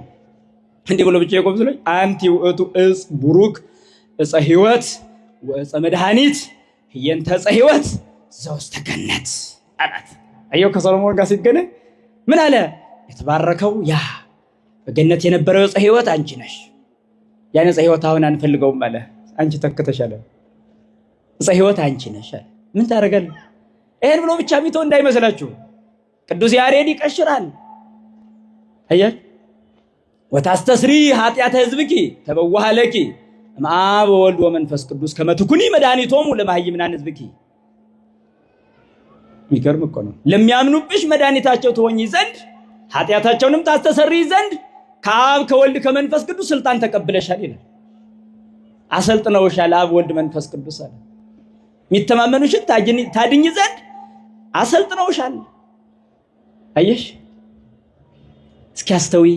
እንዲህ ብሎ ብቻ የቆም ስለኝ አንቲ ውእቱ እጽ ቡሩክ እፀ ሕይወት ወእፀ መድኃኒት ህየንተ እፀ ሕይወት ዘውስተ ገነት አላት። አየው ከሰሎሞን ጋር ሲገናኝ ምን አለ? የተባረከው ያ በገነት የነበረው እፀ ሕይወት አንቺ ነሽ። ያን እፀ ሕይወት አሁን አንፈልገውም አለ። አንቺ ተከተሻለ። እፀ ሕይወት አንቺ ነሽ አለ። ምን ታደርጋለህ? ይሄን ብሎ ብቻ ሚተው እንዳይመስላችሁ ቅዱስ ያሬድ ይቀሽራል። አያችሁ ወታስተስሪ ኃጢአተ ሕዝብኪ ተበዋህ ለኪ እምአብ ወወልድ ወመንፈስ ቅዱስ ከመ ትኩኒ መድኃኒቶሙ ለመሃይምናን ሕዝብኪ። የሚገርም እኮ ነው። ለሚያምኑብሽ መድኃኒታቸው ትሆኚ ዘንድ ኃጢአታቸውንም ታስተሰርይ ዘንድ ከአብ ከወልድ ከመንፈስ ቅዱስ ስልጣን ተቀብለሻል ይላል። አሰልጥነውሻል አብ ወልድ መንፈስ ቅዱስ አለ። የሚተማመኑሽን ታድኝ ዘንድ አሰልጥነውሻል። አየሽ፣ እስኪ አስተውይ፣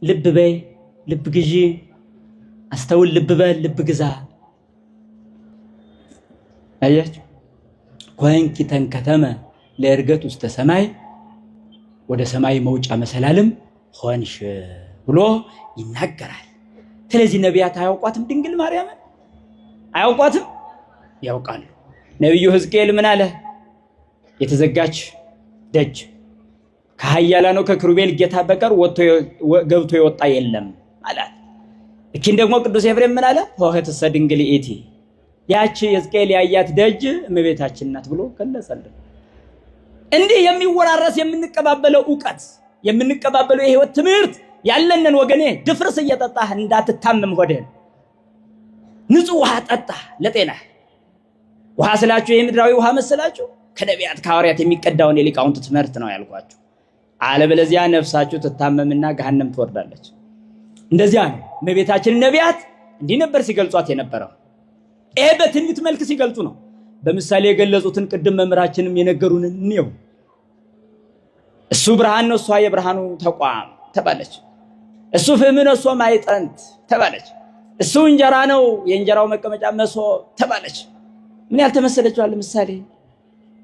ልብ በይ፣ ልብ ግዢ፣ አስተውል፣ ልብ በል፣ ልብ ግዛ። አየሽ፣ ኮንኪ ተንከተመ ለእርገት ውስተ ሰማይ፣ ወደ ሰማይ መውጫ መሰላልም ሆንሽ ብሎ ይናገራል። ስለዚህ ነቢያት አያውቋትም? ድንግል ማርያምን አያውቋትም? ያውቃሉ። ነቢዩ ሕዝቅኤል ምን አለ? የተዘጋች ደጅ ከኃያላኑ ከኪሩቤል ጌታ በቀር ገብቶ የወጣ የለም አላት። እኪን ደግሞ ቅዱስ ኤፍሬም ምን አለ? ኆኅትሰ ድንግል ይእቲ፣ ያቺ ሕዝቅኤል ያያት ደጅ እመቤታችን ናት ብሎ ገለጸልን። እንዲህ የሚወራረስ የምንቀባበለው ዕውቀት የምንቀባበለው የህይወት ትምህርት ያለንን ወገኔ ድፍርስ እየጠጣህ እንዳትታመም ሆደን ንጹህ ውሃ ጠጣ ለጤና። ውሃ ስላችሁ የምድራዊ ውሃ መሰላችሁ? ከነቢያት ከሐዋርያት የሚቀዳውን የሊቃውንት ትምህርት ነው ያልኳችሁ። አለበለዚያ ነፍሳችሁ ትታመምና ገሃነም ትወርዳለች። እንደዚያ ነው እመቤታችን ነቢያት እንዲህ ነበር ሲገልጿት የነበረው። ይሄ በትንቢት መልክ ሲገልጹ ነው። በምሳሌ የገለጹትን ቅድም መምህራችንም የነገሩንን እንየው። እሱ ብርሃን ነው፣ እሷ የብርሃኑ ተቋም ተባለች። እሱ ፍም ነው፣ እሷ ማዕጠንት ተባለች። እሱ እንጀራ ነው፣ የእንጀራው መቀመጫ መሶብ ተባለች። ምን ያልተመሰለችዋል ምሳሌ።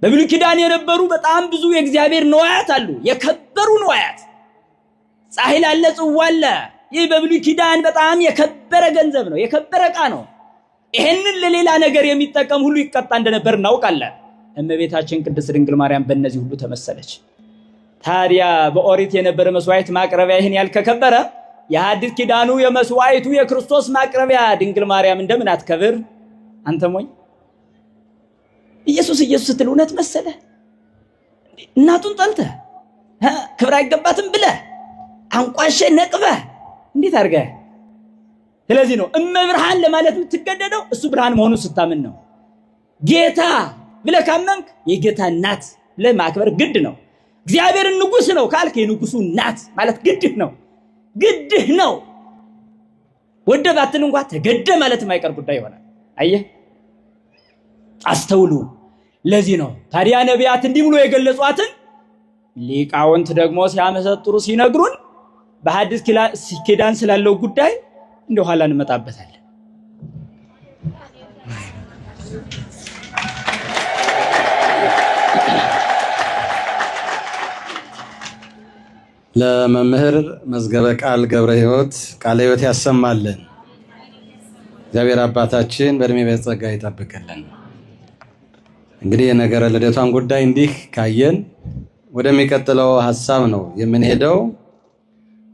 በብሉይ ኪዳን የነበሩ በጣም ብዙ የእግዚአብሔር ነዋያት አሉ፣ የከበሩ ነዋያት። ጻሕል አለ፣ ጽዋ አለ። ይህ በብሉይ ኪዳን በጣም የከበረ ገንዘብ ነው፣ የከበረ ዕቃ ነው። ይሄንን ለሌላ ነገር የሚጠቀም ሁሉ ይቀጣ እንደነበር እናውቃለን። እመቤታችን ቅድስት ድንግል ማርያም በእነዚህ ሁሉ ተመሰለች። ታዲያ በኦሪት የነበረ መስዋዕት ማቅረቢያ ይህን ያልከከበረ የሐዲስ ኪዳኑ የመስዋዕቱ የክርስቶስ ማቅረቢያ ድንግል ማርያም እንደምን አትከብር? አንተ ሞኝ! ኢየሱስ ስትል እውነት መሰለ? እናቱን ጠልተ ክብር አይገባትም ብለ አንቋሸ ነቅበ እንዴት አድርገ? ስለዚህ ነው እመብርሃን ለማለት የምትገደደው እሱ ብርሃን መሆኑን ስታምን ነው። ጌታ ብለ ካመንክ የጌታ እናት ብለ ማክበር ግድ ነው። እግዚአብሔርን ንጉስ ነው ካልክ የንጉሱ እናት ማለት ግድህ ነው፣ ግድህ ነው። ወደ ባትን እንኳን ተገደ ማለት የማይቀር ጉዳይ ይሆናል። አየህ፣ አስተውሉ። ለዚህ ነው ታዲያ ነቢያት እንዲህ ብሎ የገለጿትን ሊቃውንት ደግሞ ሲያመሰጥሩ ሲነግሩን በሐዲስ ኪዳን ስላለው ጉዳይ እንደው ኋላ እንመጣበታለን። ለመምህር መዝገበ ቃል ገብረ ሕይወት ቃለ ሕይወት ያሰማልን። እግዚአብሔር አባታችን በእድሜ በጸጋ ይጠብቅልን። እንግዲህ የነገረ ልደቷን ጉዳይ እንዲህ ካየን ወደሚቀጥለው ሐሳብ ነው የምንሄደው።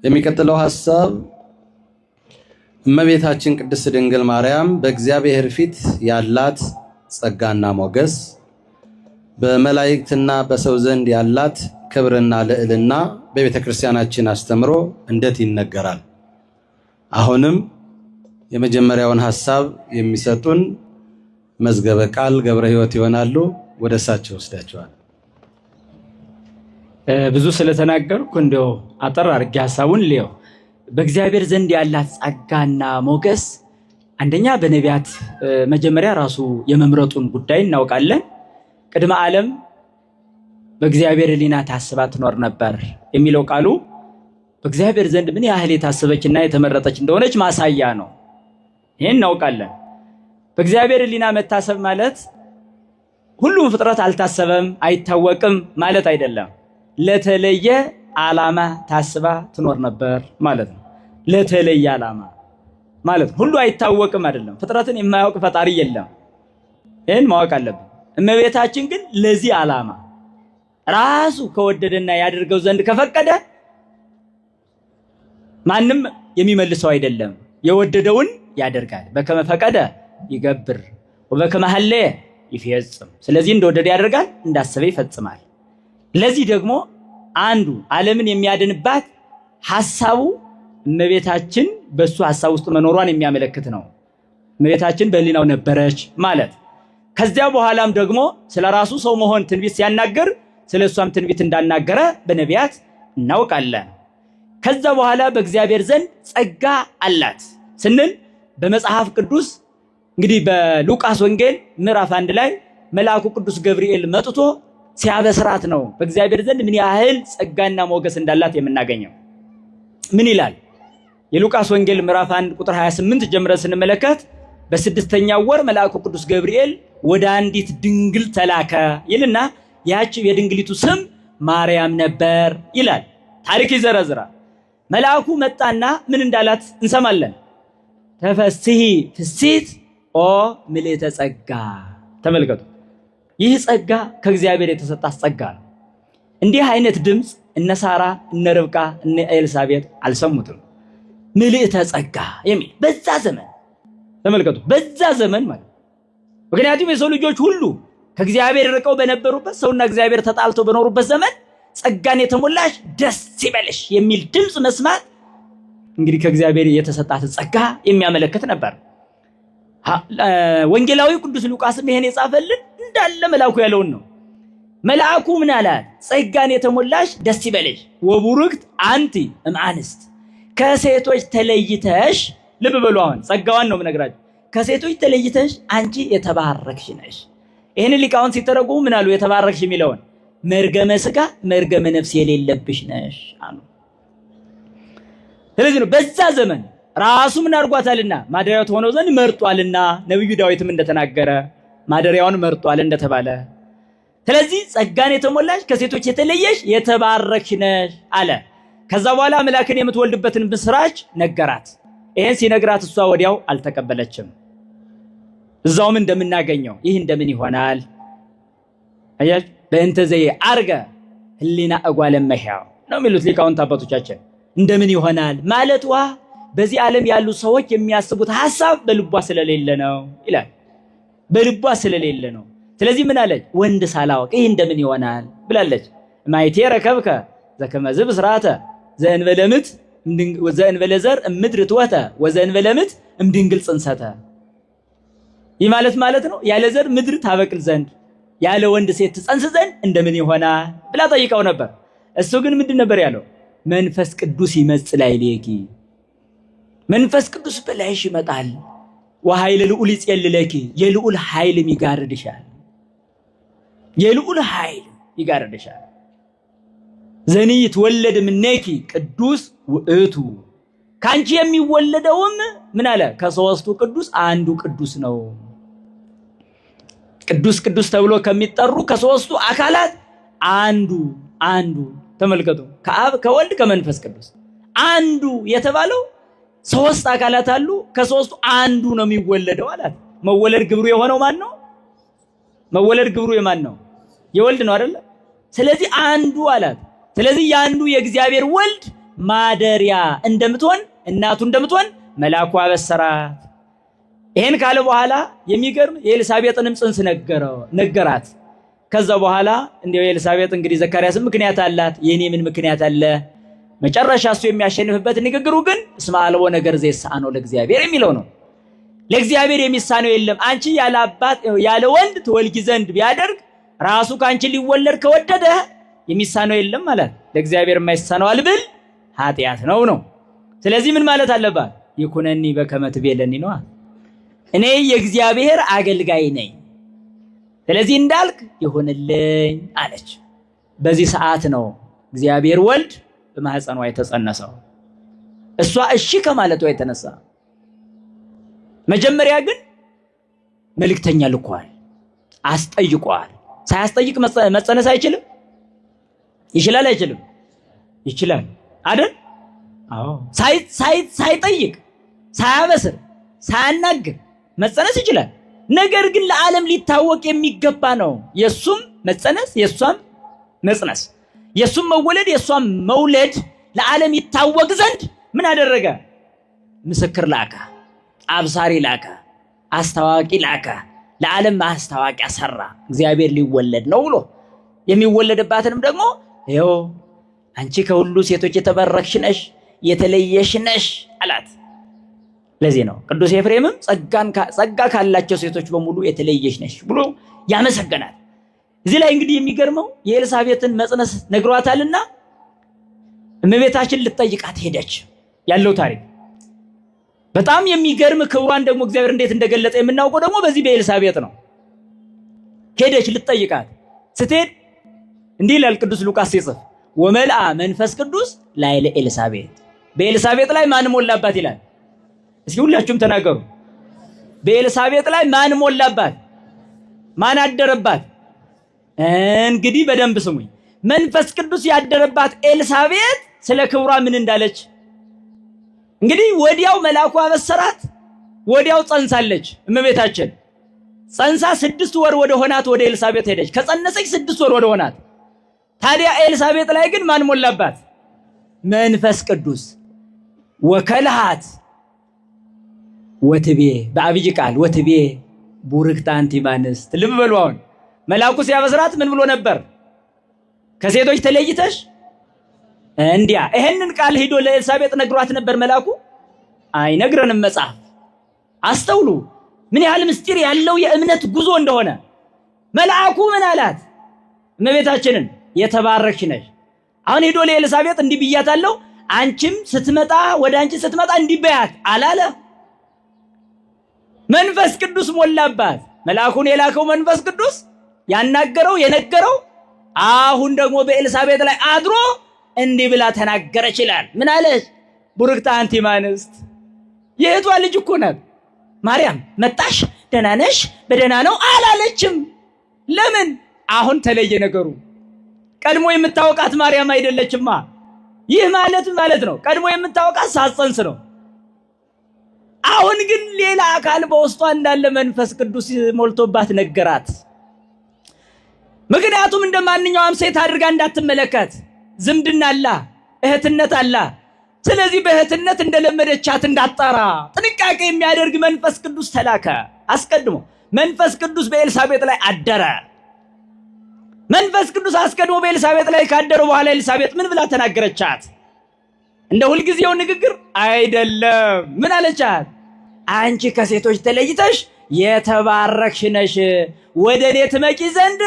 የሚቀጥለው ሐሳብ እመቤታችን ቅድስት ድንግል ማርያም በእግዚአብሔር ፊት ያላት ጸጋና ሞገስ፣ በመላእክትና በሰው ዘንድ ያላት ክብርና ልዕልና በቤተ ክርስቲያናችን አስተምሮ እንዴት ይነገራል? አሁንም የመጀመሪያውን ሐሳብ የሚሰጡን መዝገበ ቃል ገብረ ሕይወት ይሆናሉ። ወደ እሳቸው ወስዳቸዋል። ብዙ ስለተናገርኩ እንደው አጠር አድርጌ ሐሳቡን ልየው። በእግዚአብሔር ዘንድ ያላት ጸጋና ሞገስ አንደኛ በነቢያት መጀመሪያ ራሱ የመምረጡን ጉዳይ እናውቃለን። ቅድመ ዓለም በእግዚአብሔር ሕሊና ታስባ ትኖር ነበር የሚለው ቃሉ በእግዚአብሔር ዘንድ ምን ያህል የታሰበችና የተመረጠች እንደሆነች ማሳያ ነው። ይህን እናውቃለን። በእግዚአብሔር ሕሊና መታሰብ ማለት ሁሉም ፍጥረት አልታሰበም አይታወቅም ማለት አይደለም። ለተለየ ዓላማ ታስባ ትኖር ነበር ማለት ነው። ለተለየ ዓላማ ማለት ሁሉ አይታወቅም አይደለም። ፍጥረትን የማያውቅ ፈጣሪ የለም። ይህን ማወቅ አለብን። እመቤታችን ግን ለዚህ ዓላማ ራሱ ከወደደና ያደርገው ዘንድ ከፈቀደ ማንም የሚመልሰው አይደለም። የወደደውን ያደርጋል። በከመ ፈቀደ ይገብር ወበከመ ሀለየ ይፈጽም። ስለዚህ እንደወደደ ያደርጋል፣ እንዳሰበ ይፈጽማል። ለዚህ ደግሞ አንዱ ዓለምን የሚያድንባት ሐሳቡ እመቤታችን በሱ ሐሳብ ውስጥ መኖሯን የሚያመለክት ነው። እመቤታችን በሕሊናው ነበረች ማለት። ከዚያ በኋላም ደግሞ ስለራሱ ሰው መሆን ትንቢት ሲያናገር ስለሷም ትንቢት እንዳናገረ በነቢያት እናውቃለን። ከዛ በኋላ በእግዚአብሔር ዘንድ ጸጋ አላት ስንል በመጽሐፍ ቅዱስ እንግዲህ በሉቃስ ወንጌል ምዕራፍ 1 ላይ መልአኩ ቅዱስ ገብርኤል መጥቶ ሲያበስራት ነው በእግዚአብሔር ዘንድ ምን ያህል ጸጋና ሞገስ እንዳላት የምናገኘው። ምን ይላል? የሉቃስ ወንጌል ምዕራፍ 1 ቁጥር 28 ጀምረን ስንመለከት በስድስተኛው ወር መልአኩ ቅዱስ ገብርኤል ወደ አንዲት ድንግል ተላከ ይልና ያቺ የድንግሊቱ ስም ማርያም ነበር ይላል። ታሪክ ይዘረዝራል። መልአኩ መጣና ምን እንዳላት እንሰማለን። ተፈስሒ ፍሲት ኦ ምልዕተ ጸጋ። ተመልከቱ፣ ይህ ጸጋ ከእግዚአብሔር የተሰጣት ጸጋ ነው። እንዲህ አይነት ድምፅ እነ ሳራ እነ ርብቃ እነ ኤልሳቤጥ አልሰሙትም። ምልዕተ ጸጋ የሚል በዛ ዘመን ተመልከቱ፣ በዛ ዘመን ማለት ምክንያቱም የሰው ልጆች ሁሉ ከእግዚአብሔር ርቀው በነበሩበት ሰውና እግዚአብሔር ተጣልተው በኖሩበት ዘመን ጸጋን የተሞላሽ ደስ ይበልሽ የሚል ድምፅ መስማት እንግዲህ ከእግዚአብሔር የተሰጣት ጸጋ የሚያመለክት ነበር። ወንጌላዊ ቅዱስ ሉቃስም ይሄን የጻፈልን እንዳለ መልአኩ ያለውን ነው። መልአኩ ምን አላት? ጸጋን የተሞላሽ ደስ ይበልሽ ወቡርክት አንቲ እምአንስት፣ ከሴቶች ተለይተሽ፣ ልብ በሉ አሁን ጸጋዋን ነው የምነግራችሁ። ከሴቶች ተለይተሽ አንቺ የተባረክሽ ነሽ። ይህን ሊቃውንት ሲተረጉሙ ምን አሉ? የተባረክሽ የሚለውን መርገመ ሥጋ መርገመ ነፍስ የሌለብሽ ነሽ አሉ። ስለዚህ ነው በዛ ዘመን ራሱ ምን አድርጓታልና ማደሪያው ሆነው ዘንድ መርጧልና፣ ነብዩ ዳዊትም እንደተናገረ ማደሪያውን መርጧል እንደተባለ። ስለዚህ ጸጋን የተሞላሽ ከሴቶች የተለየሽ የተባረክሽ ነሽ አለ። ከዛ በኋላ አምላክን የምትወልድበትን ምስራች ነገራት። ይሄን ሲነግራት እሷ ወዲያው አልተቀበለችም። እዛውም እንደምናገኘው ይህ እንደምን ይሆናል? አያች በእንተ ዘየ አርገ ህሊና እጓለ እመሕያው ነው የሚሉት ሊቃውንት አባቶቻችን። እንደምን ይሆናል ማለት በዚህ ዓለም ያሉ ሰዎች የሚያስቡት ሐሳብ በልቧ ስለሌለ ነው ይላል። በልቧ ስለሌለ ነው። ስለዚህ ምን አለች? ወንድ ሳላውቅ ይህ እንደምን ይሆናል ብላለች። ማይቴ ረከብከ ዘከመዝ ብስራተ ዘእንበለ ምት ዘእንበለ ዘር እምድር ትወተ ወዘእንበለ ምት እምድንግል ጽንሰተ። ይህ ማለት ነው ያለ ዘር ምድር ታበቅል ዘንድ ያለ ወንድ ሴት ትጸንስ ዘንድ እንደምን ይሆናል ብላ ጠይቀው ነበር። እሱ ግን ምንድን ነበር ያለው? መንፈስ ቅዱስ ይመጽእ ላዕሌኪ፣ መንፈስ ቅዱስ በላይሽ ይመጣል። ወኃይለ ልዑል ይጼልለኪ፣ የልዑል ኃይልም ይጋርድሻል። የልዑል ኃይል ይጋርድሻል። ዘኒ ይትወለድ እምኔኪ ቅዱስ ውእቱ፣ ካንቺ የሚወለደውም ምን አለ? ከሦስቱ ቅዱስ አንዱ ቅዱስ ነው። ቅዱስ ቅዱስ ተብሎ ከሚጠሩ ከሦስቱ አካላት አንዱ ተመልከቱ፣ ከአብ ከወልድ ከመንፈስ ቅዱስ አንዱ የተባለው ሦስት አካላት አሉ። ከሦስቱ አንዱ ነው የሚወለደው አላት። መወለድ ግብሩ የሆነው ማን ነው? መወለድ ግብሩ የማን ነው? የወልድ ነው አይደለ? ስለዚህ አንዱ አላት። ስለዚህ የአንዱ የእግዚአብሔር ወልድ ማደሪያ እንደምትሆን እናቱ እንደምትሆን መልአኩ አበሰራት። ይሄን ካለ በኋላ የሚገርም የኤልሳቤጥንም ጽንስ ነገራት። ከዛ በኋላ እንደው የኤልሳቤጥ እንግዲህ ዘካርያስም ምክንያት አላት፣ የኔ ምን ምክንያት አለ? መጨረሻ እሱ የሚያሸንፍበት ንግግሩ ግን እስመ አልቦ ነገር ዘይሳኖ ለእግዚአብሔር የሚለው ነው። ለእግዚአብሔር የሚሳነው የለም። አንቺ ያለ አባት ያለ ወንድ ትወልጊ ዘንድ ቢያደርግ ራሱ ካንቺ ሊወለድ ከወደደ የሚሳነው የለም ማለት። ለእግዚአብሔር የማይሳነው አልብል ኃጢአት ነው። ስለዚህ ምን ማለት አለባት? ይኩነኒ በከመ ትቤለኒ ነው። እኔ የእግዚአብሔር አገልጋይ ነኝ፣ ስለዚህ እንዳልክ ይሁንልኝ አለች። በዚህ ሰዓት ነው እግዚአብሔር ወልድ በማህፀኗ የተጸነሰው። እሷ እሺ ከማለቷ የተነሳ መጀመሪያ ግን መልእክተኛ ልኳል፣ አስጠይቋል። ሳያስጠይቅ መጸነስ አይችልም? ይችላል አይችልም? ይችላል አይደል? አዎ። ሳይጠይቅ ሳያበስር ሳያናግር መጸነስ ይችላል። ነገር ግን ለዓለም ሊታወቅ የሚገባ ነው የሱም መጸነስ የሷም መጽነስ፣ የሱም መወለድ የሷም መውለድ ለዓለም ይታወቅ ዘንድ ምን አደረገ? ምስክር ላከ፣ አብሳሪ ላከ፣ አስታዋቂ ላከ። ለዓለም ማስታወቂያ ሰራ። እግዚአብሔር ሊወለድ ነው ብሎ የሚወለድባትንም ደግሞ ይኸው አንቺ ከሁሉ ሴቶች የተባረክሽ ነሽ፣ የተለየሽ ነሽ አላት። ለዚህ ነው ቅዱስ ኤፍሬምም ጸጋ ካላቸው ሴቶች በሙሉ የተለየሽ ነሽ ብሎ ያመሰገናል። እዚህ ላይ እንግዲህ የሚገርመው የኤልሳቤጥን መጽነስ ነግሯታልና እመቤታችን ልትጠይቃት ሄደች። ያለው ታሪክ በጣም የሚገርም ክብሯን ደግሞ እግዚአብሔር እንዴት እንደገለጸ የምናውቀው ደግሞ በዚህ በኤልሳቤጥ ነው። ሄደች ልትጠይቃት ስትሄድ እንዲህ ይላል ቅዱስ ሉቃስ ሲጽፍ ወመልአ መንፈስ ቅዱስ ላይለ ኤልሳቤጥ፣ በኤልሳቤጥ ላይ ማን ሞላባት ይላል። እስኪ ሁላችሁም ተናገሩ። በኤልሳቤጥ ላይ ማን ሞላባት? ማን አደረባት? እንግዲህ በደንብ ስሙኝ። መንፈስ ቅዱስ ያደረባት ኤልሳቤጥ ስለ ክብሯ ምን እንዳለች እንግዲህ ወዲያው መልአኩ አበሰራት። ወዲያው ጸንሳለች እመቤታችን። ጸንሳ 6 ወር ወደ ሆናት ወደ ኤልሳቤጥ ሄደች። ከጸነሰች 6 ወር ወደ ሆናት። ታዲያ ኤልሳቤጥ ላይ ግን ማን ሞላባት? መንፈስ ቅዱስ። ወከልሃት ወትቤ፣ በአብይ ቃል ወትቤ ቡርክት አንቲ እምአንስት። ልብ በሉ። አሁን መልአኩ ሲያበስራት ምን ብሎ ነበር? ከሴቶች ተለይተሽ እንዲያ። ይሄንን ቃል ሄዶ ለኤልሳቤጥ ነግሯት ነበር መልአኩ? አይነግረንም መጽሐፍ። አስተውሉ ምን ያህል ምስጢር ያለው የእምነት ጉዞ እንደሆነ። መልአኩ ምን አላት? እመቤታችንን የተባረክሽ ነሽ። አሁን ሄዶ ለኤልሳቤጥ እንዲህ ብያታለሁ፣ አንቺም ስትመጣ ወደ አንቺ ስትመጣ እንዲህ በያት አላለ? መንፈስ ቅዱስ ሞላባት። መልአኩን የላከው መንፈስ ቅዱስ ያናገረው የነገረው አሁን ደግሞ በኤልሳቤጥ ላይ አድሮ እንዲህ ብላ ተናገረች ይላል። ምን አለች? ቡርክት አንቲ እምአንስት። የእህቷ ልጅ እኮ ናት ማርያም። መጣሽ ደህና ነሽ በደህና ነው አላለችም። ለምን? አሁን ተለየ ነገሩ። ቀድሞ የምታወቃት ማርያም አይደለችማ። ይህ ማለት ነው ቀድሞ የምታወቃት ሳትጸንስ ነው። አሁን ግን ሌላ አካል በውስጧ እንዳለ መንፈስ ቅዱስ ሞልቶባት ነገራት። ምክንያቱም እንደ ማንኛውም ሴት አድርጋ እንዳትመለከት። ዝምድና አላ፣ እህትነት አላ። ስለዚህ በእህትነት እንደለመደቻት እንዳጣራ ጥንቃቄ የሚያደርግ መንፈስ ቅዱስ ተላከ። አስቀድሞ መንፈስ ቅዱስ በኤልሳቤጥ ላይ አደረ። መንፈስ ቅዱስ አስቀድሞ በኤልሳቤጥ ላይ ካደረ በኋላ ኤልሳቤጥ ምን ብላ ተናገረቻት? እንደ ሁልጊዜው ንግግር አይደለም። ምን አለቻት? አንቺ ከሴቶች ተለይተሽ የተባረክሽ ነሽ፣ ወደ እኔ ትመጪ ዘንድ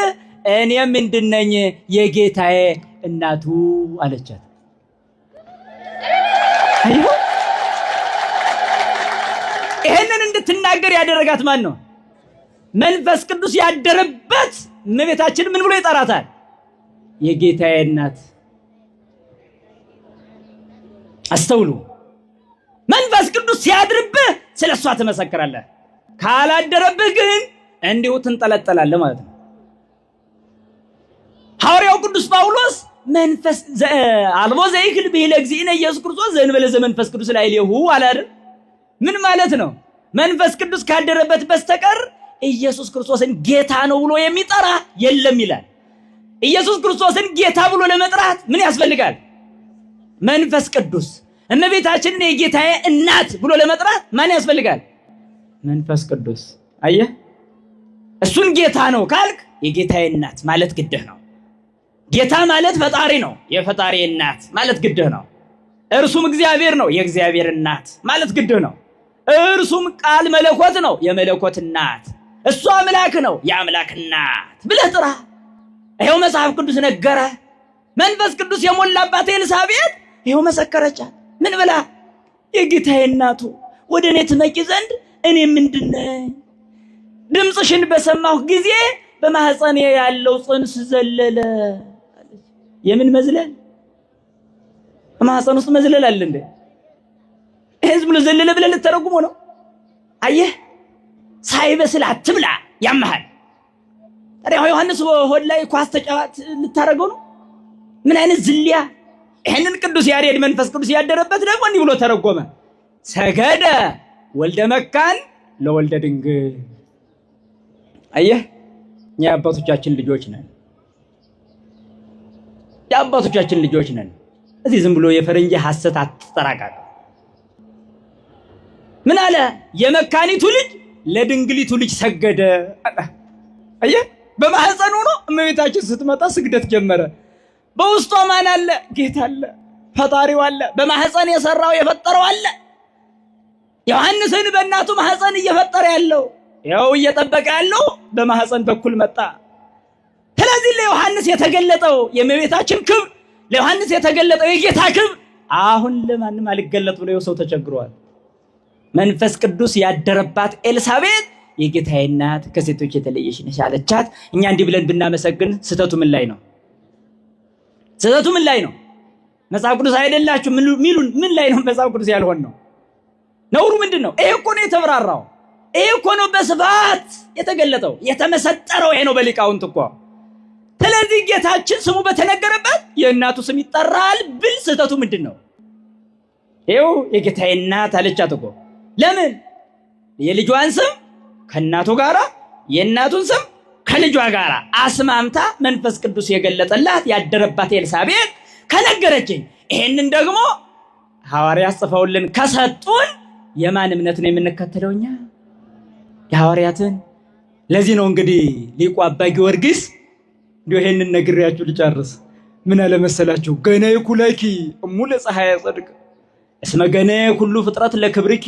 እኔ ምንድነኝ? የጌታዬ እናቱ አለቻት። አዩ ይሄንን እንድትናገር ያደረጋት ማን ነው? መንፈስ ቅዱስ ያደረበት እመቤታችን ምን ብሎ ይጠራታል? የጌታዬ እናት። አስተውሉ። መንፈስ ቅዱስ ሲያድርብህ ስለሷ ትመሰክራለህ። ካላደረብህ ግን እንዲሁ ትንጠለጠላለህ ማለት ነው። ሐዋርያው ቅዱስ ጳውሎስ መንፈስ አልቦ ዘይክል ብሂለ እግዚእነ ኢየሱስ ክርስቶስ ዘእንበለ ዘመንፈስ ቅዱስ ላዕሌሁ አለ አይደል? ምን ማለት ነው? መንፈስ ቅዱስ ካደረበት በስተቀር ኢየሱስ ክርስቶስን ጌታ ነው ብሎ የሚጠራ የለም ይላል። ኢየሱስ ክርስቶስን ጌታ ብሎ ለመጥራት ምን ያስፈልጋል? መንፈስ ቅዱስ። እመቤታችንን የጌታዬ እናት ብሎ ለመጥራት ማን ያስፈልጋል? መንፈስ ቅዱስ። አየህ፣ እሱን ጌታ ነው ካልክ የጌታዬ እናት ማለት ግድህ ነው። ጌታ ማለት ፈጣሪ ነው፣ የፈጣሪ እናት ማለት ግድህ ነው። እርሱም እግዚአብሔር ነው፣ የእግዚአብሔር እናት ማለት ግድህ ነው። እርሱም ቃል መለኮት ነው፣ የመለኮት እናት። እሱ አምላክ ነው፣ የአምላክ እናት ብለህ ጥራ። ይኸው መጽሐፍ ቅዱስ ነገረ። መንፈስ ቅዱስ የሞላባት ኤልሳቤጥ ይኸው መሰከረቻት። ምን ብላ? የጌታዬ እናቱ ወደ እኔ ትመጪ ዘንድ እኔ ምንድነኝ? ድምፅሽን በሰማሁ ጊዜ በማህፀኔ ያለው ጽንስ ዘለለ። የምን መዝለል? በማህፀን ውስጥ መዝለል አለ እንዴ? ህዝብ ብሎ ዘለለ ብለህ ልትተረጉሞ ነው? አየህ፣ ሳይበስል አትብላ ያመሃል። ታዲያ ዮሐንስ ሆድ ላይ ኳስ ተጫዋት ልታረገው ነው? ምን አይነት ዝልያ! ይሄንን ቅዱስ ያሬድ መንፈስ ቅዱስ ያደረበት ደግሞ እንዲህ ብሎ ተረጎመ። ሰገደ ወልደ መካን ለወልደ ድንግል። አየህ፣ የአባቶቻችን ልጆች ነን። የአባቶቻችን ልጆች ነን። እዚህ ዝም ብሎ የፈረንጅ ሐሰት አትጠራቃቅ። ምን አለ? የመካኒቱ ልጅ ለድንግሊቱ ልጅ ሰገደ። አየህ፣ በማህፀን ሆኖ እመቤታችን ስትመጣ ስግደት ጀመረ። በውስጧ ማን አለ? ጌታ አለ። ፈጣሪው አለ፣ በማህፀን የሰራው የፈጠረው አለ። ዮሐንስን በእናቱ ማህፀን እየፈጠረ ያለው ያው እየጠበቀ ያለው በማህፀን በኩል መጣ። ስለዚህ ለዮሐንስ የተገለጠው የእመቤታችን ክብር፣ ለዮሐንስ የተገለጠው የጌታ ክብር አሁን ለማንም አልገለጥ ብሎ ሰው ተቸግሯል። መንፈስ ቅዱስ ያደረባት ኤልሳቤጥ የጌታዬ እናት ከሴቶች የተለየሽ ነሽ አለቻት። እኛ እንዲህ ብለን ብናመሰግን ስህተቱ ምን ላይ ነው? ስህተቱ ምን ላይ ነው? መጽሐፍ ቅዱስ አይደላችሁ ሚሉን ምን ላይ ነው መጽሐፍ ቅዱስ ያልሆን ነው? ነውሩ ምንድን ነው? ይሄ እኮ ነው የተብራራው። ይሄ እኮ ነው በስፋት የተገለጠው የተመሰጠረው። ይሄ ነው በሊቃውንት እኮ። ስለዚህ ጌታችን ስሙ በተነገረበት የእናቱ ስም ይጠራል ብል ስህተቱ ምንድን ነው? ይኸው የጌታዬ እናት አለቻት እኮ። ለምን? የልጇን ስም ከእናቱ ጋራ የእናቱን ስም ከልጇ ጋራ አስማምታ መንፈስ ቅዱስ የገለጠላት ያደረባት ኤልሳቤጥ ከነገረችኝ፣ ይሄንን ደግሞ ሐዋርያት ጽፈውልን ከሰጡን የማን እምነት ነው የምንከተለው? እኛ የሐዋርያትን። ለዚህ ነው እንግዲህ ሊቁ አባ ጊዮርጊስ እንዲሁ ይሄንን ነግሬያችሁ ልጨርስ። ምን አለ መሰላችሁ? ገነይ ኩለኪ እሙ ለፀሐየ ጽድቅ እስመ ገነይ ኩሉ ፍጥረት ለክብርኪ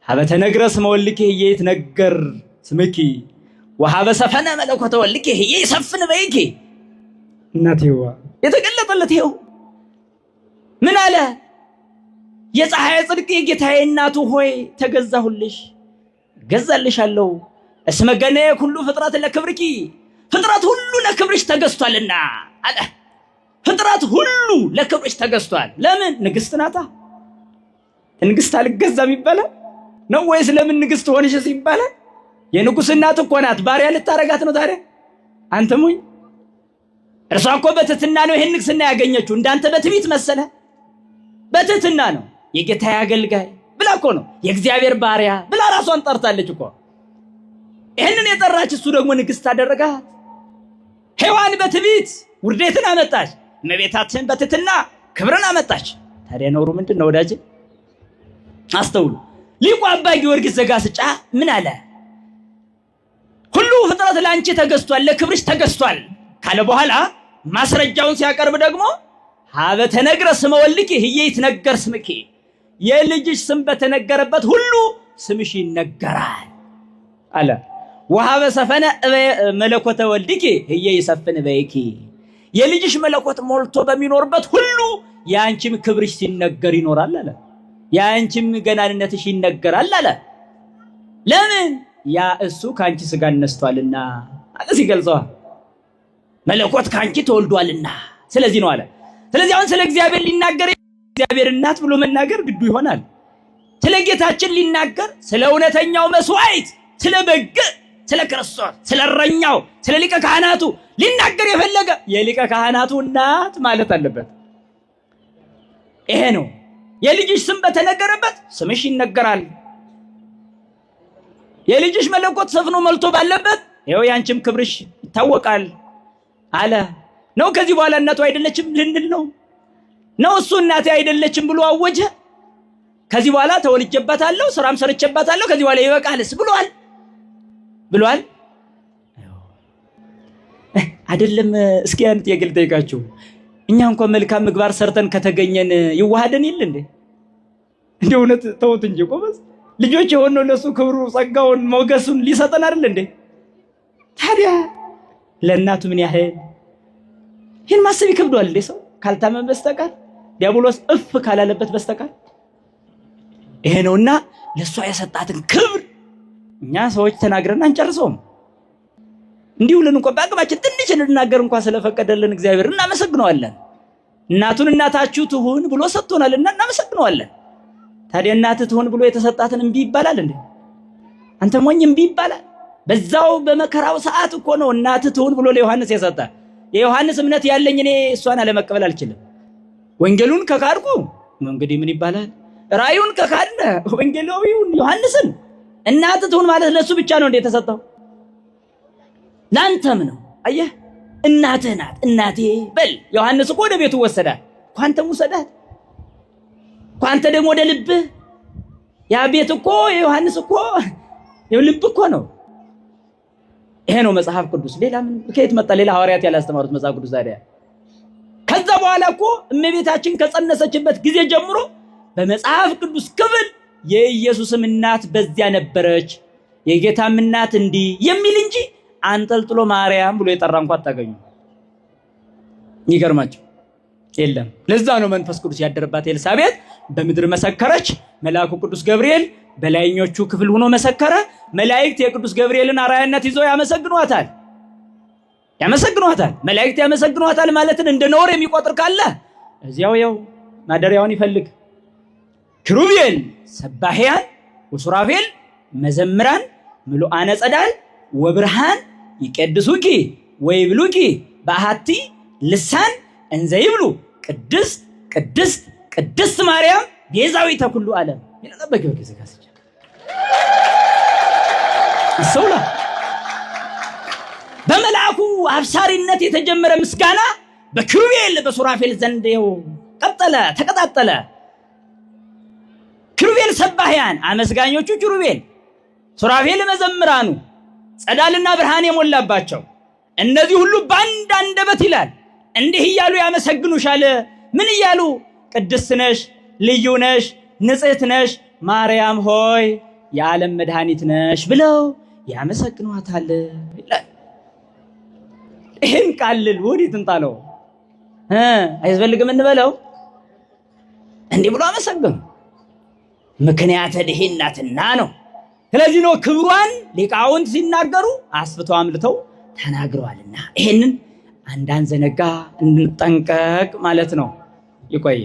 ሀበ ተነግረ ስመ ወልኪ ይትነገር ስምኪ ወሀበ ሰፈነ መለኮተ ወልኪ ይሰፍን በይኪ። እናቴዋ የተገለጠለት ይኸው ምን አለ? የፀሐይ ጽድቅ የጌታዬ እናቱ ሆይ ተገዛሁልሽ፣ ገዛልሻለሁ። እስመ ገነየ ኩሉ ፍጥረት ለክብርኪ፣ ፍጥረት ሁሉ ለክብርሽ ተገዝቷልና አለ። ፍጥረት ሁሉ ለክብርሽ ተገዝቷል። ለምን? ንግስት ናታ። ንግስት አልገዛም ይባላል ነው ወይስ ለምን ንግስት ሆንሽስ ይባላል? የንጉስ እናት እኮ ናት። ባሪያ ልታረጋት ነው ታዲያ? አንተ ሙኝ። እርሷ እኮ በትህትና ነው ይሄን ንግስና ያገኘችው። እንዳንተ በትዕቢት መሰለ? በትህትና ነው። የጌታዬ አገልጋይ ብላ እኮ ነው። የእግዚአብሔር ባሪያ ብላ ራሷን ጠርታለች እኮ። ይሄንን የጠራች እሱ ደግሞ ንግስት አደረጋት። ሔዋን በትዕቢት ውርደትን አመጣች፣ እመቤታችን በትህትና ክብርን አመጣች። ታዲያ ነውሩ ምንድን ነው ወዳጅ? አስተውሉ። ሊቁ አባ ጊዮርጊስ ዘጋስጫ ምን አለ? ሁሉ ፍጥረት ለአንቺ ተገዝቷል፣ ለክብርሽ ተገዝቷል ካለ በኋላ ማስረጃውን ሲያቀርብ ደግሞ ሀበ ተነግረ ስመ ወልኪ ይትነገር ስምኪ፣ የልጅሽ ስም በተነገረበት ሁሉ ስምሽ ይነገራል አለ። ወሀበ ሰፈነ መለኮተ ወልድኪ ይሰፍን በይኪ፣ የልጅሽ መለኮት ሞልቶ በሚኖርበት ሁሉ የአንቺም ክብርሽ ሲነገር ይኖራል አለ። የአንቺም ገናንነትሽ ይነገራል አለ። ለምን? ያ እሱ ከአንቺ ስጋ ነስቷልና አለ ሲገልጸዋል። መለኮት ከአንቺ ተወልዷልና ስለዚህ ነው አለ። ስለዚህ አሁን ስለ እግዚአብሔር ሊናገር እግዚአብሔር እናት ብሎ መናገር ግዱ ይሆናል። ስለ ጌታችን ሊናገር ስለ እውነተኛው መስዋዕት፣ ስለ በግ፣ ስለ ክርስቶስ፣ ስለ እረኛው፣ ስለ ሊቀ ካህናቱ ሊናገር የፈለገ የሊቀ ካህናቱ እናት ማለት አለበት። ይሄ ነው። የልጅሽ ስም በተነገረበት ስምሽ ይነገራል። የልጅሽ መለኮት ሰፍኖ መልቶ ባለበት ይኸው ያንቺም ክብርሽ ይታወቃል አለ ነው። ከዚህ በኋላ እናቱ አይደለችም ልንል ነው? እሱ እናቴ አይደለችም ብሎ አወጀ። ከዚህ በኋላ ተወልጄባታለሁ፣ ስራም ሰርቼባታለሁ፣ ከዚህ በኋላ ይበቃልስ ብሏል አይደለም? እስኪ አንተ የግል ጠይቃችሁ፣ እኛ እንኳን መልካም ምግባር ሰርተን ከተገኘን ይዋሃደን ይል እንዴ? እንደ እውነት ተውት እንጂ ቆመስ ልጆች የሆነው ለሱ ክብሩ ጸጋውን ሞገሱን ሊሰጠን አይደል እንዴ? ታዲያ ለእናቱ ምን ያህል ይህን ማሰብ ይከብደዋል እንዴ? ሰው ካልታመመ በስተቀር ዲያብሎስ እፍ ካላለበት በስተቀር ይሄ ነውና ለሷ የሰጣትን ክብር እኛ ሰዎች ተናግረን አንጨርሰውም። እንዲሁ ልን እንኳን በአቅማችን ትንሽ እንድናገር እንኳን ስለፈቀደልን እግዚአብሔር እናመሰግነዋለን። እናቱን እናታችሁ ትሁን ብሎ ሰጥቶናልና እናመሰግነዋለን። ታዲያ እናት ትሁን ብሎ የተሰጣትን እምቢ ይባላል እንዴ? አንተ ሞኝ እምቢ ይባላል? በዛው በመከራው ሰዓት እኮ ነው እናት ትሁን ብሎ ለዮሐንስ የሰጠ። የዮሐንስ እምነት ያለኝ እኔ እሷን አለመቀበል አልችልም። ወንጌሉን ከካድኩ እንግዲህ ምን ይባላል? ራእዩን ከካድነ ወንጌላዊውን ዮሐንስን እናት ትሁን ማለት ለሱ ብቻ ነው እንዴ የተሰጠው? ላንተም ነው። አየህ፣ እናትህ ናት እናቴ በል። ዮሐንስ እኮ ወደ ቤቱ ወሰዳት፣ ኳንተም ወሰዳት፣ ኳንተ ደግሞ ወደ ልብህ። ያ ቤት እኮ የዮሐንስ እኮ የልብ እኮ ነው። ይሄ ነው መጽሐፍ ቅዱስ። ሌላ ምን ከየት መጣ? ሌላ ሐዋርያት ያላስተማሩት መጽሐፍ ቅዱስ ታዲያ? ከዛ ከዛ በኋላ እኮ እመቤታችን ከጸነሰችበት ጊዜ ጀምሮ በመጽሐፍ ቅዱስ ክፍል የኢየሱስም እናት በዚያ ነበረች፣ የጌታም እናት እንዲህ የሚል እንጂ አንጠልጥሎ ማርያም ብሎ የጠራ እንኳን አታገኙ። ይገርማችሁ የለም። ለዛ ነው መንፈስ ቅዱስ ያደረባት ኤልሳቤጥ በምድር መሰከረች። መልአኩ ቅዱስ ገብርኤል በላይኞቹ ክፍል ሆኖ መሰከረ። መላእክት የቅዱስ ገብርኤልን አርአያነት ይዘው ያመሰግኗታል። መላእክት ያመሰግኗታል ማለትን እንደ ነውር የሚቆጥር ካለ እዚያው ያው ማደሪያውን ይፈልግ። ኪሩቤል ሰባሕያን ወሱራፌል መዘምራን ምሉአነ ጸዳል ወብርሃን ይቀድሱኪ ወይብሉኪ በአሐቲ ልሳን እንዘ ይብሉ ቅድስት ቅድስት ቅድስት ማርያም ቤዛዊተ ኩሉ ዓለም ይላል በጊዮርጊስ ዘጋስጫ። ይሰውላ በመልአኩ አብሳሪነት የተጀመረ ምስጋና በኪሩቤል በሱራፌል ዘንድ ቀጠለ ተቀጣጠለ። ኪሩቤል ሰባሕያን አመስጋኞቹ ኪሩቤል፣ ሱራፌል መዘምራኑ፣ ጸዳልና ብርሃን የሞላባቸው እነዚህ ሁሉ በአንድ አንደበት ይላል እንዲህ እያሉ ያመሰግኑሻል። ምን እያሉ? ቅድስት ነሽ፣ ልዩ ነሽ፣ ንጽሕት ነሽ፣ ማርያም ሆይ የዓለም መድኃኒት ነሽ ብለው ያመሰግኗታል ይላል። ይህን ቃልል ወዴት እንጣለው? አይፈልግም እንበለው? እንዲህ ብሎ አመሰግኑ። ምክንያተ ድኅነትና ነው። ስለዚህ ነው ክብሯን ሊቃውንት ሲናገሩ አስፍተው አምልተው ተናግረዋልና ይሄንን እንዳንዘነጋ እንጠንቀቅ ማለት ነው። ይቆየ